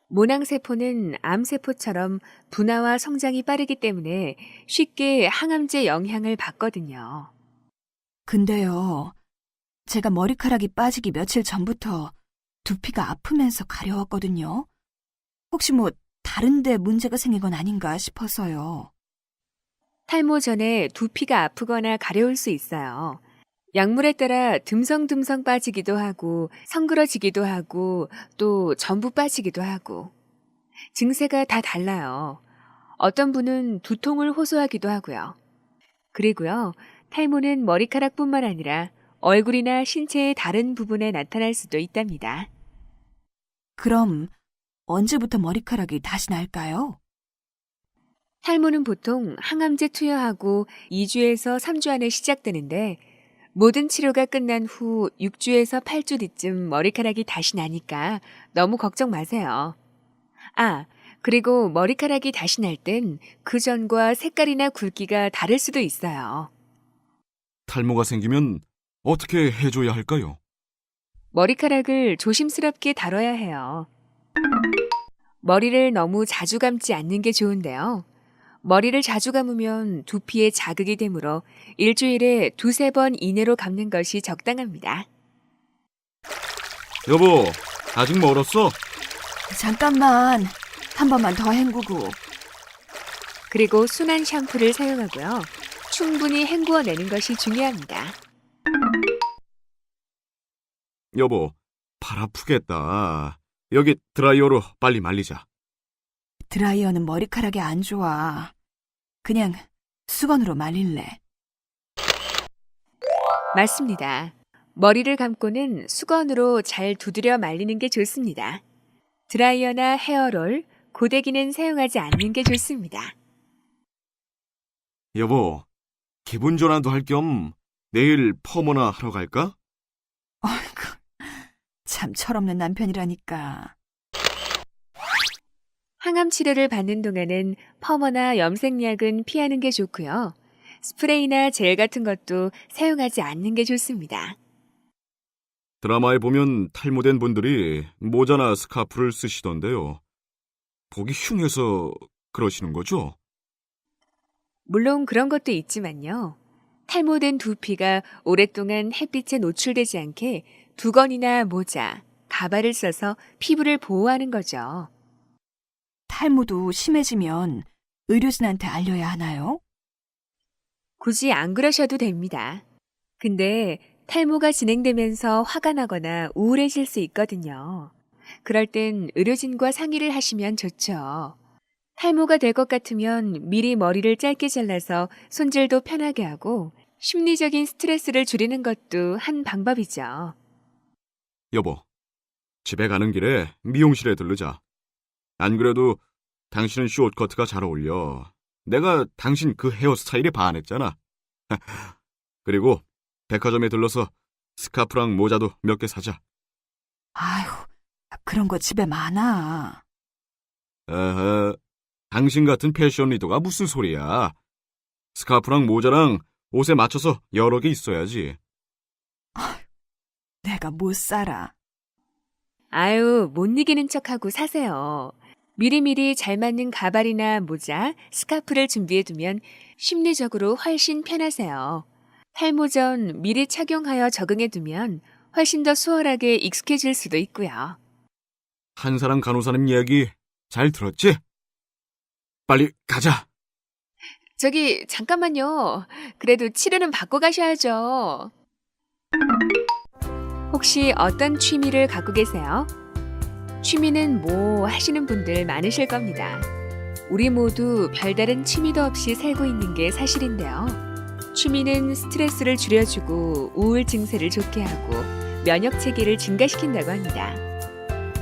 모낭세포는 암세포처럼 분화와 성장이 빠르기 때문에 쉽게 항암제 영향을 받거든요. 근데요, 제가 머리카락이 빠지기 며칠 전부터 두피가 아프면서 가려웠거든요. 혹시 뭐 다른 데 문제가 생긴 건 아닌가 싶어서요. 탈모 전에 두피가 아프거나 가려울 수 있어요. 약물에 따라 듬성듬성 빠지기도 하고 성그러지기도 하고 또 전부 빠지기도 하고 증세가 다 달라요. 어떤 분은 두통을 호소하기도 하고요. 그리고요, 탈모는 머리카락뿐만 아니라 얼굴이나 신체의 다른 부분에 나타날 수도 있답니다. 그럼 언제부터 머리카락이 다시 날까요? 탈모는 보통 항암제 투여하고 2주에서 3주 안에 시작되는데 모든 치료가 끝난 후 6주에서 8주 뒤쯤 머리카락이 다시 나니까 너무 걱정 마세요. 아, 그리고 머리카락이 다시 날 땐 그 전과 색깔이나 굵기가 다를 수도 있어요. 탈모가 생기면 어떻게 해줘야 할까요? 머리카락을 조심스럽게 다뤄야 해요. 머리를 너무 자주 감지 않는 게 좋은데요. 머리를 자주 감으면 두피에 자극이 되므로 일주일에 2-3번 이내로 감는 것이 적당합니다. 여보, 아직 멀었어? 잠깐만, 한 번만 더 헹구고. 그리고 순한 샴푸를 사용하고요. 충분히 헹구어내는 것이 중요합니다. 여보, 발 아프겠다. 여기 드라이어로 빨리 말리자. 드라이어는 머리카락이 안 좋아. 그냥 수건으로 말릴래. 맞습니다. 머리를 감고는 수건으로 잘 두드려 말리는 게 좋습니다. 드라이어나 헤어롤, 고데기는 사용하지 않는 게 좋습니다. 여보, 기분 전환도 할 겸 내일 펌어나 하러 갈까? 어이구, 참 철없는 남편이라니까. 항암 치료를 받는 동안은 펌어나 염색약은 피하는 게 좋고요. 스프레이나 젤 같은 것도 사용하지 않는 게 좋습니다. 드라마에 보면 탈모된 분들이 모자나 스카프를 쓰시던데요. 보기 흉해서 그러시는 거죠? 물론 그런 것도 있지만요. 탈모된 두피가 오랫동안 햇빛에 노출되지 않게 두건이나 모자, 가발을 써서 피부를 보호하는 거죠. 탈모도 심해지면 의료진한테 알려야 하나요? 굳이 안 그러셔도 됩니다. 근데 탈모가 진행되면서 화가 나거나 우울해질 수 있거든요. 그럴 땐 의료진과 상의를 하시면 좋죠. 탈모가 될 것 같으면 미리 머리를 짧게 잘라서 손질도 편하게 하고 심리적인 스트레스를 줄이는 것도 한 방법이죠. 여보, 집에 가는 길에 미용실에 들르자. 안 그래도 당신은 숏커트가 잘 어울려. 내가 당신 그 헤어스타일에 반했잖아. 그리고 백화점에 들러서 스카프랑 모자도 몇 개 사자. 아휴, 그런 거 집에 많아. 에헤, 당신 같은 패션 리더가 무슨 소리야. 스카프랑 모자랑 옷에 맞춰서 여러 개 있어야지. 내가 못 살아. 아유, 못 이기는 척하고 사세요. 미리미리 잘 맞는 가발이나 모자, 스카프를 준비해두면 심리적으로 훨씬 편하세요. 탈모 전 미리 착용하여 적응해두면 훨씬 더 수월하게 익숙해질 수도 있고요. 한사람 간호사님 이야기 잘 들었지? 빨리 가자. 저기, 잠깐만요. 그래도 치료는 받고 가셔야죠. 혹시 어떤 취미를 갖고 계세요? 취미는 뭐 하시는 분들 많으실 겁니다. 우리 모두 별다른 취미도 없이 살고 있는 게 사실인데요. 취미는 스트레스를 줄여주고 우울 증세를 좋게 하고 면역 체계를 증가시킨다고 합니다.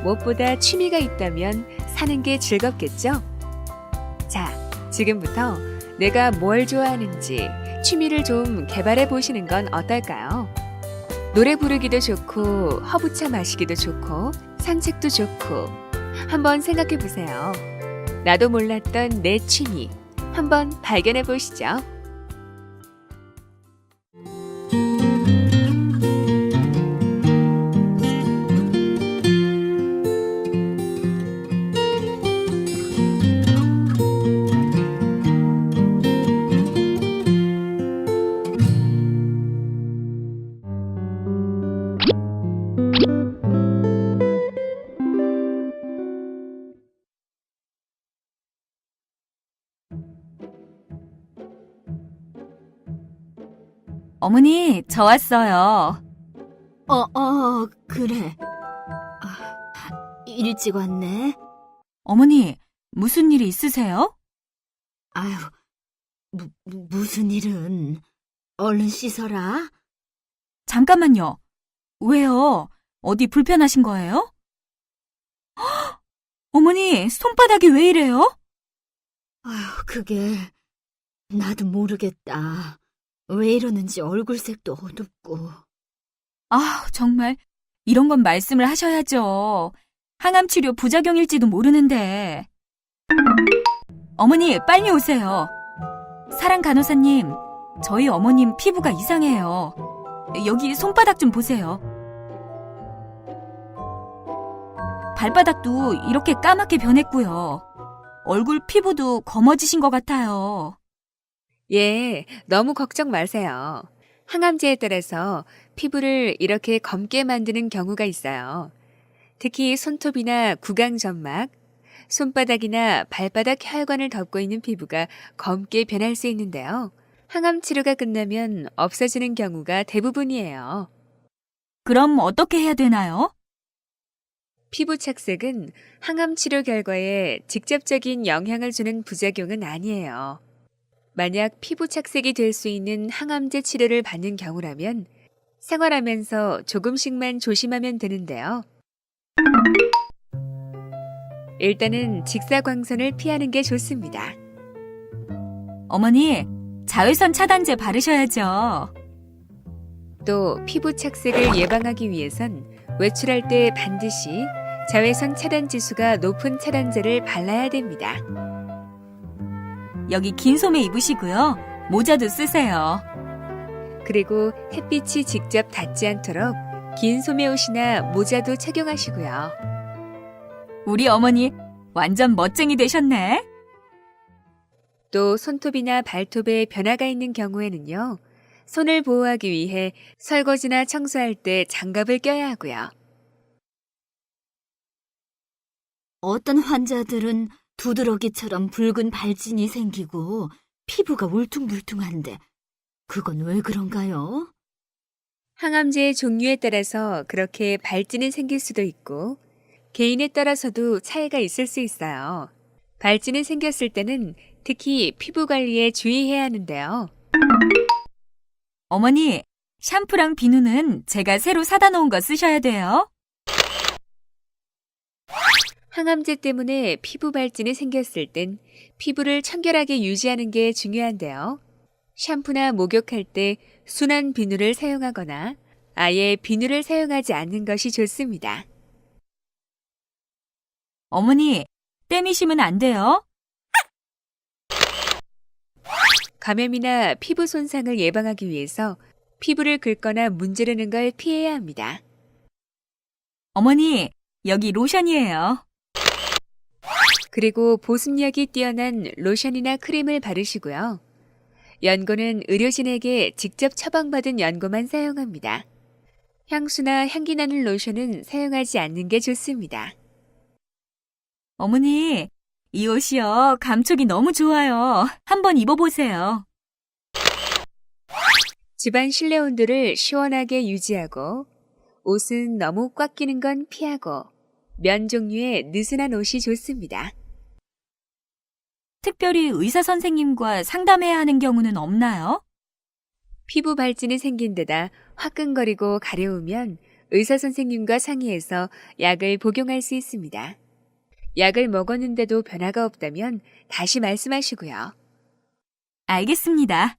무엇보다 취미가 있다면 사는 게 즐겁겠죠? 자, 지금부터 내가 뭘 좋아하는지 취미를 좀 개발해 보시는 건 어떨까요? 노래 부르기도 좋고 허브차 마시기도 좋고 산책도 좋고 한번 생각해 보세요. 나도 몰랐던 내 취미 한번 발견해 보시죠. 어머니, 저 왔어요. 그래. 일찍 왔네. 어머니, 무슨 일이 있으세요? 아유, 무슨 일은. 얼른 씻어라. 잠깐만요. 왜요? 어디 불편하신 거예요? 헉! 어머니, 손바닥이 왜 이래요? 아유, 그게 나도 모르겠다. 왜 이러는지 얼굴색도 어둡고. 아, 정말 이런 건 말씀을 하셔야죠. 항암 치료 부작용일지도 모르는데. 어머니, 빨리 오세요. 사랑 간호사님, 저희 어머님 피부가 이상해요. 여기 손바닥 좀 보세요. 발바닥도 이렇게 까맣게 변했고요. 얼굴 피부도 검어지신 것 같아요. 예, 너무 걱정 마세요. 항암제에 따라서 피부를 이렇게 검게 만드는 경우가 있어요. 특히 손톱이나 구강점막, 손바닥이나 발바닥 혈관을 덮고 있는 피부가 검게 변할 수 있는데요. 항암 치료가 끝나면 없어지는 경우가 대부분이에요. 그럼 어떻게 해야 되나요? 피부 착색은 항암 치료 결과에 직접적인 영향을 주는 부작용은 아니에요. 만약 피부 착색이 될 수 있는 항암제 치료를 받는 경우라면 생활하면서 조금씩만 조심하면 되는데요. 일단은 직사광선을 피하는 게 좋습니다. 어머니, 자외선 차단제 바르셔야죠. 또 피부 착색을 예방하기 위해선 외출할 때 반드시 자외선 차단 지수가 높은 차단제를 발라야 됩니다. 여기 긴 소매 입으시고요. 모자도 쓰세요. 그리고 햇빛이 직접 닿지 않도록 긴 소매옷이나 모자도 착용하시고요. 우리 어머니 완전 멋쟁이 되셨네. 또 손톱이나 발톱에 변화가 있는 경우에는요. 손을 보호하기 위해 설거지나 청소할 때 장갑을 껴야 하고요. 어떤 환자들은 두드러기처럼 붉은 발진이 생기고 피부가 울퉁불퉁한데 그건 왜 그런가요? 항암제의 종류에 따라서 그렇게 발진이 생길 수도 있고 개인에 따라서도 차이가 있을 수 있어요. 발진이 생겼을 때는 특히 피부 관리에 주의해야 하는데요. 어머니, 샴푸랑 비누는 제가 새로 사다 놓은 거 쓰셔야 돼요. 항암제 때문에 피부 발진이 생겼을 땐 피부를 청결하게 유지하는 게 중요한데요. 샴푸나 목욕할 때 순한 비누를 사용하거나 아예 비누를 사용하지 않는 것이 좋습니다. 어머니, 때미시면 안 돼요. 감염이나 피부 손상을 예방하기 위해서 피부를 긁거나 문지르는 걸 피해야 합니다. 어머니, 여기 로션이에요. 그리고 보습력이 뛰어난 로션이나 크림을 바르시고요. 연고는 의료진에게 직접 처방받은 연고만 사용합니다. 향수나 향기 나는 로션은 사용하지 않는 게 좋습니다. 어머니, 이 옷이요. 감촉이 너무 좋아요. 한번 입어보세요. 집안 실내 온도를 시원하게 유지하고 옷은 너무 꽉 끼는 건 피하고 면 종류의 느슨한 옷이 좋습니다. 특별히 의사 선생님과 상담해야 하는 경우는 없나요? 피부 발진이 생긴 데다 화끈거리고 가려우면 의사 선생님과 상의해서 약을 복용할 수 있습니다. 약을 먹었는데도 변화가 없다면 다시 말씀하시고요. 알겠습니다.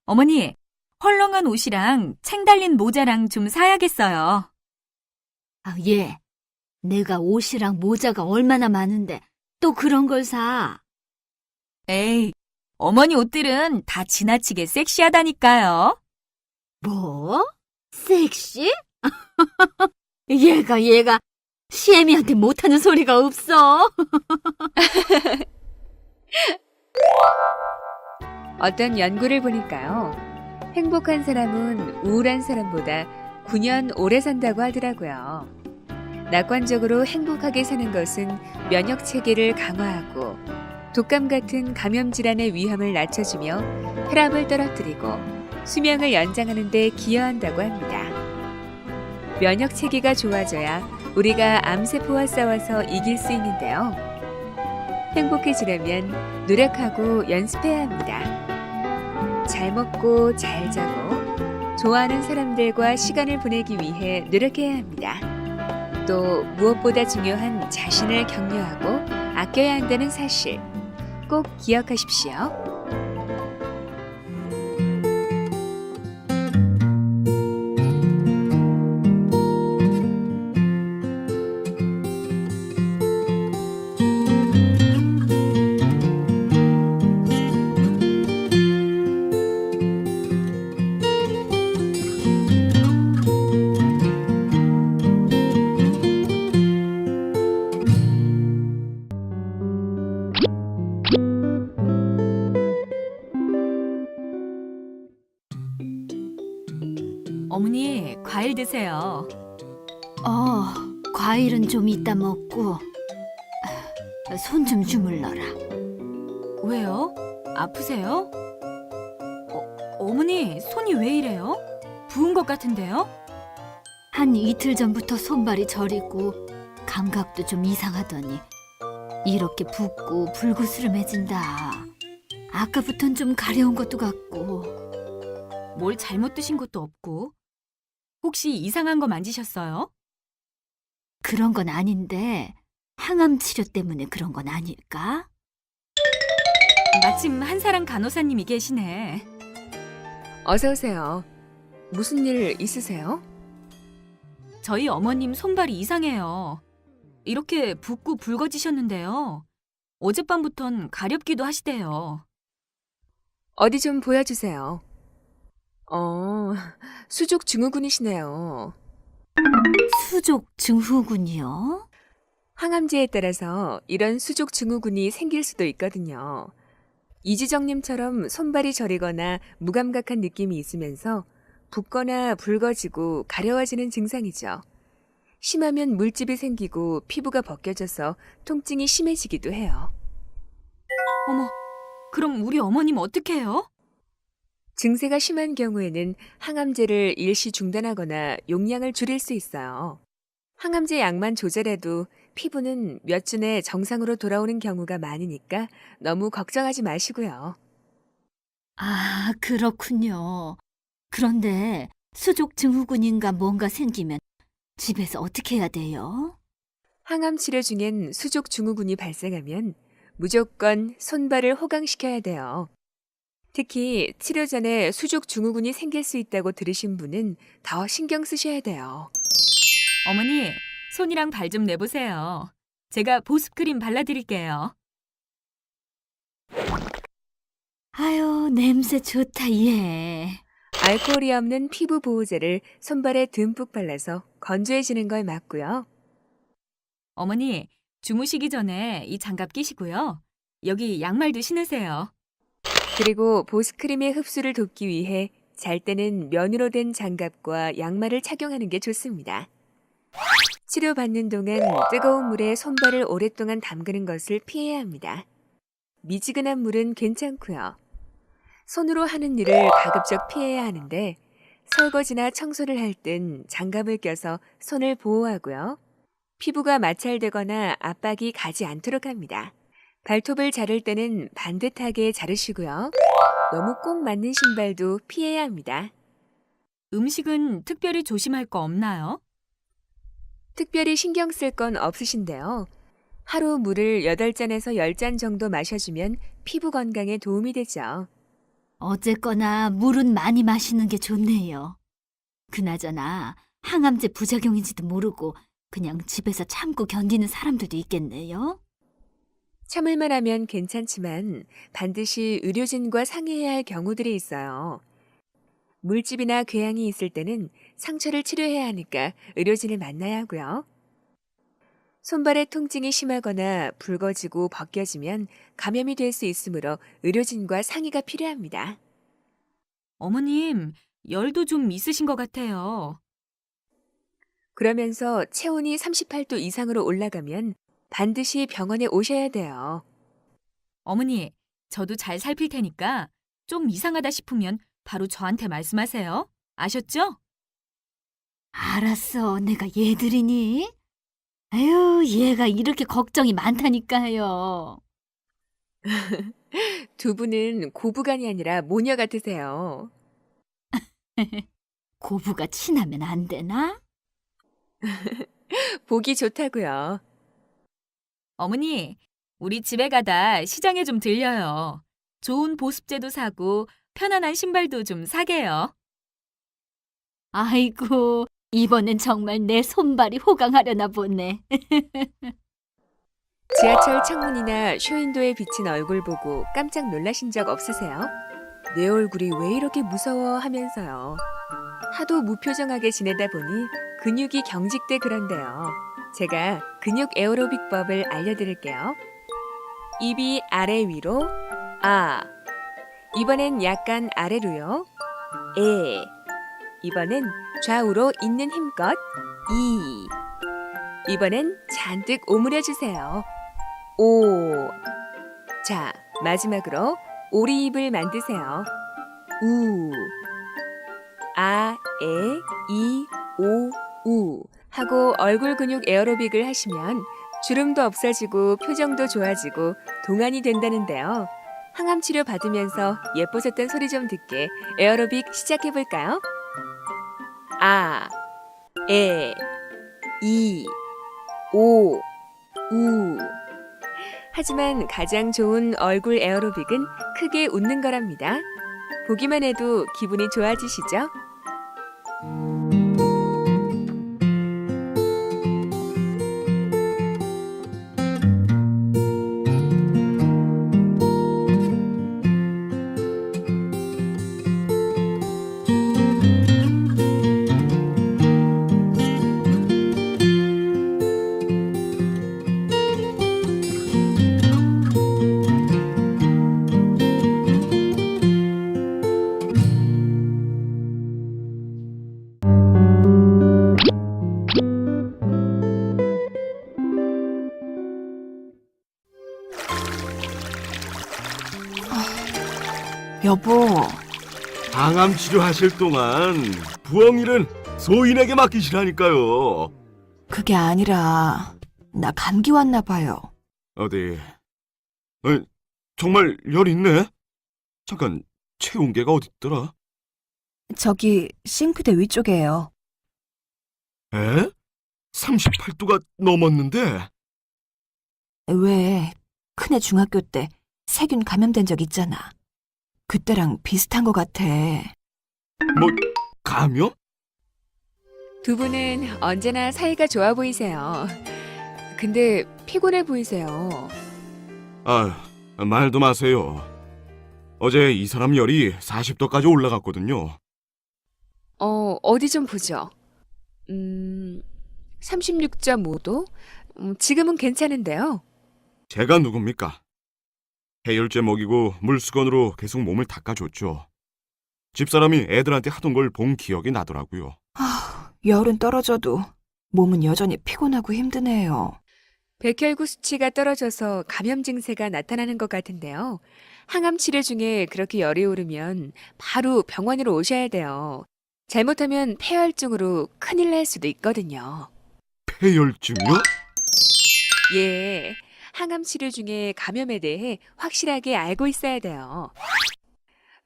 어머니, 헐렁한 옷이랑 챙 달린 모자랑 좀 사야겠어요. 아, 예. 내가 옷이랑 모자가 얼마나 많은데 또 그런 걸 사. 에이, 어머니 옷들은 다 지나치게 섹시하다니까요. 뭐? 섹시? 얘가 시애미한테 못하는 소리가 없어. 어떤 연구를 보니까요. 행복한 사람은 우울한 사람보다 9년 오래 산다고 하더라고요. 낙관적으로 행복하게 사는 것은 면역 체계를 강화하고 독감 같은 감염 질환의 위험을 낮춰주며 혈압을 떨어뜨리고 수명을 연장하는 데 기여한다고 합니다. 면역 체계가 좋아져야 우리가 암세포와 싸워서 이길 수 있는데요. 행복해지려면 노력하고 연습해야 합니다. 잘 먹고 잘 자고 좋아하는 사람들과 시간을 보내기 위해 노력해야 합니다. 또 무엇보다 중요한 자신을 격려하고 아껴야 한다는 사실 꼭 기억하십시오. 어머니, 과일 드세요. 과일은 좀 이따 먹고 손 좀 주물러라. 왜요? 아프세요? 어머니, 손이 왜 이래요? 부은 것 같은데요? 한 이틀 전부터 손발이 저리고 감각도 좀 이상하더니 이렇게 붓고 불그스름해진다. 아까부턴 좀 가려운 것도 같고. 뭘 잘못 드신 것도 없고. 혹시 이상한 거 만지셨어요? 그런 건 아닌데 항암 치료 때문에 그런 건 아닐까? 마침 한사랑 간호사님이 계시네. 어서 오세요. 무슨 일 있으세요? 저희 어머님 손발이 이상해요. 이렇게 붓고 붉어지셨는데요. 어젯밤부턴 가렵기도 하시대요. 어디 좀 보여주세요. 수족 증후군이시네요. 수족 증후군이요? 항암제에 따라서 이런 수족 증후군이 생길 수도 있거든요. 이주정님처럼 손발이 저리거나 무감각한 느낌이 있으면서 붓거나 붉어지고 가려워지는 증상이죠. 심하면 물집이 생기고 피부가 벗겨져서 통증이 심해지기도 해요. 어머, 그럼 우리 어머님 어떡해요? 증세가 심한 경우에는 항암제를 일시 중단하거나 용량을 줄일 수 있어요. 항암제 약만 조절해도 피부는 몇 주 내 정상으로 돌아오는 경우가 많으니까 너무 걱정하지 마시고요. 아, 그렇군요. 그런데 수족 증후군인가 뭔가 생기면 집에서 어떻게 해야 돼요? 항암 치료 중엔 수족 증후군이 발생하면 무조건 손발을 호강시켜야 돼요. 특히 치료 전에 수족 증후군이 생길 수 있다고 들으신 분은 더 신경 쓰셔야 돼요. 어머니, 손이랑 발 좀 내보세요. 제가 보습크림 발라드릴게요. 아유, 냄새 좋다, 얘. 알코올이 없는 피부 보호제를 손발에 듬뿍 발라서 건조해지는 걸 막고요. 어머니, 주무시기 전에 이 장갑 끼시고요. 여기 양말도 신으세요. 그리고 보습크림의 흡수를 돕기 위해 잘 때는 면으로 된 장갑과 양말을 착용하는 게 좋습니다. 치료받는 동안 뜨거운 물에 손발을 오랫동안 담그는 것을 피해야 합니다. 미지근한 물은 괜찮고요. 손으로 하는 일을 가급적 피해야 하는데 설거지나 청소를 할 땐 장갑을 껴서 손을 보호하고요. 피부가 마찰되거나 압박이 가지 않도록 합니다. 발톱을 자를 때는 반듯하게 자르시고요. 너무 꼭 맞는 신발도 피해야 합니다. 음식은 특별히 조심할 거 없나요? 특별히 신경 쓸 건 없으신데요. 하루 물을 8잔에서 10잔 정도 마셔주면 피부 건강에 도움이 되죠. 어쨌거나 물은 많이 마시는 게 좋네요. 그나저나 항암제 부작용인지도 모르고 그냥 집에서 참고 견디는 사람들도 있겠네요. 참을만 하면 괜찮지만 반드시 의료진과 상의해야 할 경우들이 있어요. 물집이나 궤양이 있을 때는 상처를 치료해야 하니까 의료진을 만나야 하고요. 손발의 통증이 심하거나 붉어지고 벗겨지면 감염이 될 수 있으므로 의료진과 상의가 필요합니다. 어머님, 열도 좀 있으신 것 같아요. 그러면서 체온이 38도 이상으로 올라가면 반드시 병원에 오셔야 돼요. 어머니, 저도 잘 살필 테니까 좀 이상하다 싶으면 바로 저한테 말씀하세요. 아셨죠? 알았어, 내가 얘들이니? 아유, 얘가 이렇게 걱정이 많다니까요. 두 분은 고부간이 아니라 모녀 같으세요. 고부가 친하면 안 되나? 보기 좋다고요. 어머니, 우리 집에 가다 시장에 좀 들려요. 좋은 보습제도 사고 편안한 신발도 좀 사게요. 아이고, 이번엔 정말 내 손발이 호강하려나 보네. 지하철 창문이나 쇼윈도에 비친 얼굴 보고 깜짝 놀라신 적 없으세요? 내 얼굴이 왜 이렇게 무서워 하면서요. 하도 무표정하게 지내다 보니 근육이 경직돼 그런데요. 제가 근육 에어로빅법을 알려드릴게요. 입이 아래 위로 아. 이번엔 약간 아래로요. 에. 이번엔 좌우로 있는 힘껏 이. 이번엔 잔뜩 오므려 주세요. 오. 자, 마지막으로 오리 입을 만드세요. 우. 아, 에, 이, 오, 우 하고 얼굴 근육 에어로빅을 하시면 주름도 없어지고 표정도 좋아지고 동안이 된다는데요. 항암 치료 받으면서 예뻐졌던 소리 좀 듣게 에어로빅 시작해 볼까요? 아, 에, 이, 오, 우. 하지만 가장 좋은 얼굴 에어로빅은 크게 웃는 거랍니다. 보기만 해도 기분이 좋아지시죠? 여보, 항암 치료하실 동안 부엉이는 소인에게 맡기시라니까요. 그게 아니라 나 감기 왔나 봐요. 어디? 정말 열 있네? 잠깐, 체온계가 어딨더라? 저기 싱크대 위쪽에요. 에? 38도가 넘었는데? 왜 큰애 중학교 때 세균 감염된 적 있잖아. 그때랑 비슷한 것 같아. 뭐, 감염? 두 분은 언제나 사이가 좋아 보이세요. 근데 피곤해 보이세요. 말도 마세요. 어제 이 사람 열이 40도까지 올라갔거든요. 어디 좀 보죠. 36.5도? 지금은 괜찮은데요. 제가 누굽니까? 해열제 먹이고 물수건으로 계속 몸을 닦아줬죠. 집사람이 애들한테 하던 걸 본 기억이 나더라고요. 열은 떨어져도 몸은 여전히 피곤하고 힘드네요. 백혈구 수치가 떨어져서 감염 증세가 나타나는 것 같은데요. 항암 치료 중에 그렇게 열이 오르면 바로 병원으로 오셔야 돼요. 잘못하면 폐혈증으로 큰일 날 수도 있거든요. 폐혈증이요? 예, 항암 치료 중에 감염에 대해 확실하게 알고 있어야 돼요.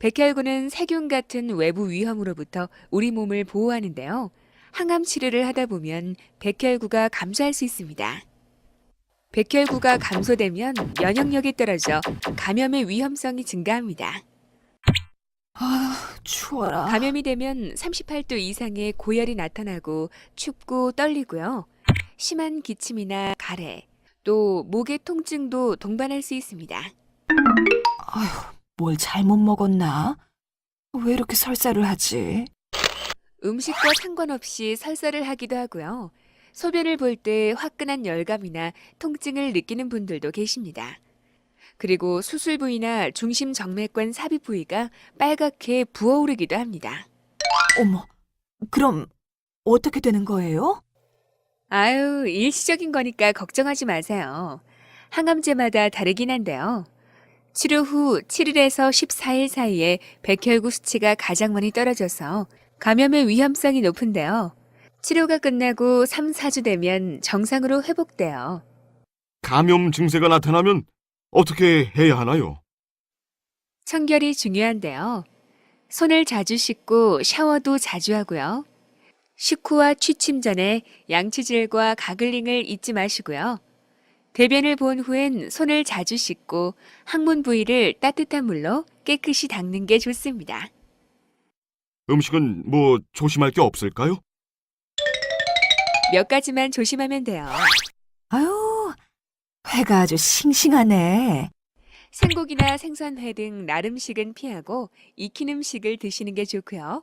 백혈구는 세균 같은 외부 위험으로부터 우리 몸을 보호하는데요. 항암 치료를 하다 보면 백혈구가 감소할 수 있습니다. 백혈구가 감소되면 면역력이 떨어져 감염의 위험성이 증가합니다. 추워라. 감염이 되면 38도 이상의 고열이 나타나고 춥고 떨리고요. 심한 기침이나 가래, 또 목의 통증도 동반할 수 있습니다. 뭘 잘못 먹었나? 왜 이렇게 설사를 하지? 음식과 상관없이 설사를 하기도 하고요. 소변을 볼 때 화끈한 열감이나 통증을 느끼는 분들도 계십니다. 그리고 수술 부위나 중심 정맥관 삽입 부위가 빨갛게 부어오르기도 합니다. 어머, 그럼 어떻게 되는 거예요? 아유, 일시적인 거니까 걱정하지 마세요. 항암제마다 다르긴 한데요. 치료 후 7일에서 14일 사이에 백혈구 수치가 가장 많이 떨어져서 감염의 위험성이 높은데요. 치료가 끝나고 3, 4주 되면 정상으로 회복돼요. 감염 증세가 나타나면 어떻게 해야 하나요? 청결이 중요한데요. 손을 자주 씻고 샤워도 자주 하고요. 식후와 취침 전에 양치질과 가글링을 잊지 마시고요. 대변을 본 후엔 손을 자주 씻고 항문 부위를 따뜻한 물로 깨끗이 닦는 게 좋습니다. 음식은 뭐 조심할 게 없을까요? 몇 가지만 조심하면 돼요. 아유, 회가 아주 싱싱하네. 생고기나 생선회 등 날 음식은 피하고 익힌 음식을 드시는 게 좋고요.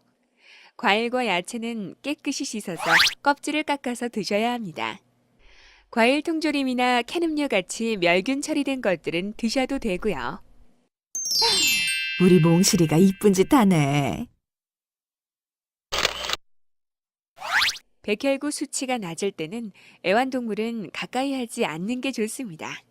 과일과 야채는 깨끗이 씻어서 껍질을 깎아서 드셔야 합니다. 과일 통조림이나 캔 음료 같이 멸균 처리된 것들은 드셔도 되고요. 우리 몽실이가 이쁜 짓 하네. 백혈구 수치가 낮을 때는 애완동물은 가까이 하지 않는 게 좋습니다.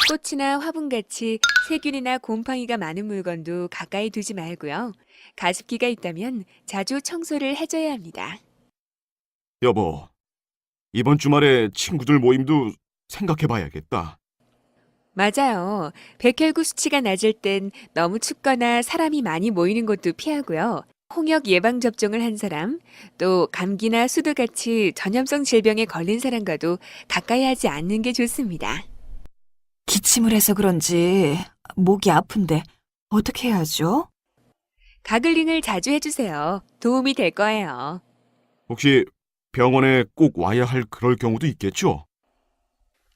꽃이나 화분같이 세균이나 곰팡이가 많은 물건도 가까이 두지 말고요. 가습기가 있다면 자주 청소를 해줘야 합니다. 여보, 이번 주말에 친구들 모임도 생각해봐야겠다. 맞아요. 백혈구 수치가 낮을 땐 너무 춥거나 사람이 많이 모이는 곳도 피하고요. 홍역 예방 접종을 한 사람, 또 감기나 수두같이 전염성 질병에 걸린 사람과도 가까이 하지 않는 게 좋습니다. 기침을 해서 그런지 목이 아픈데 어떻게 해야죠? 가글링을 자주 해주세요. 도움이 될 거예요. 혹시 병원에 꼭 와야 할 그럴 경우도 있겠죠?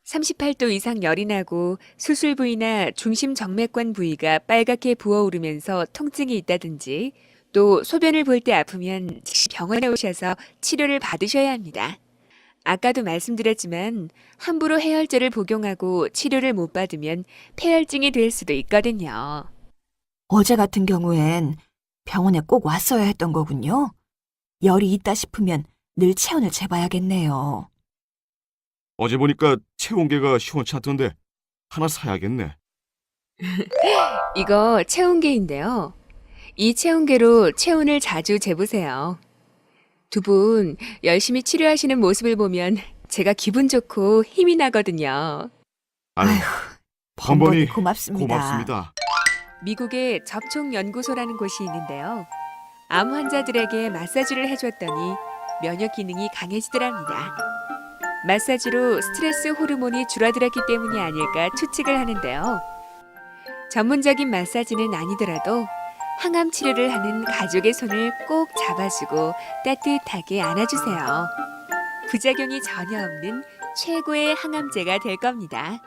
38도 이상 열이 나고 수술 부위나 중심 정맥관 부위가 빨갛게 부어오르면서 통증이 있다든지 또 소변을 볼 때 아프면 즉시 병원에 오셔서 치료를 받으셔야 합니다. 아까도 말씀드렸지만 함부로 해열제를 복용하고 치료를 못 받으면 폐혈증이 될 수도 있거든요. 어제 같은 경우엔 병원에 꼭 왔어야 했던 거군요. 열이 있다 싶으면 늘 체온을 재봐야겠네요. 어제 보니까 체온계가 시원치 않던데 하나 사야겠네. 이거 체온계인데요. 이 체온계로 체온을 자주 재보세요. 두 분 열심히 치료하시는 모습을 보면 제가 기분 좋고 힘이 나거든요. 아유, 번번이 번번이 고맙습니다. 고맙습니다. 미국에 접촉연구소라는 곳이 있는데요. 암 환자들에게 마사지를 해줬더니 면역 기능이 강해지더랍니다. 마사지로 스트레스 호르몬이 줄어들었기 때문이 아닐까 추측을 하는데요. 전문적인 마사지는 아니더라도 항암 치료를 하는 가족의 손을 꼭 잡아주고 따뜻하게 안아주세요. 부작용이 전혀 없는 최고의 항암제가 될 겁니다.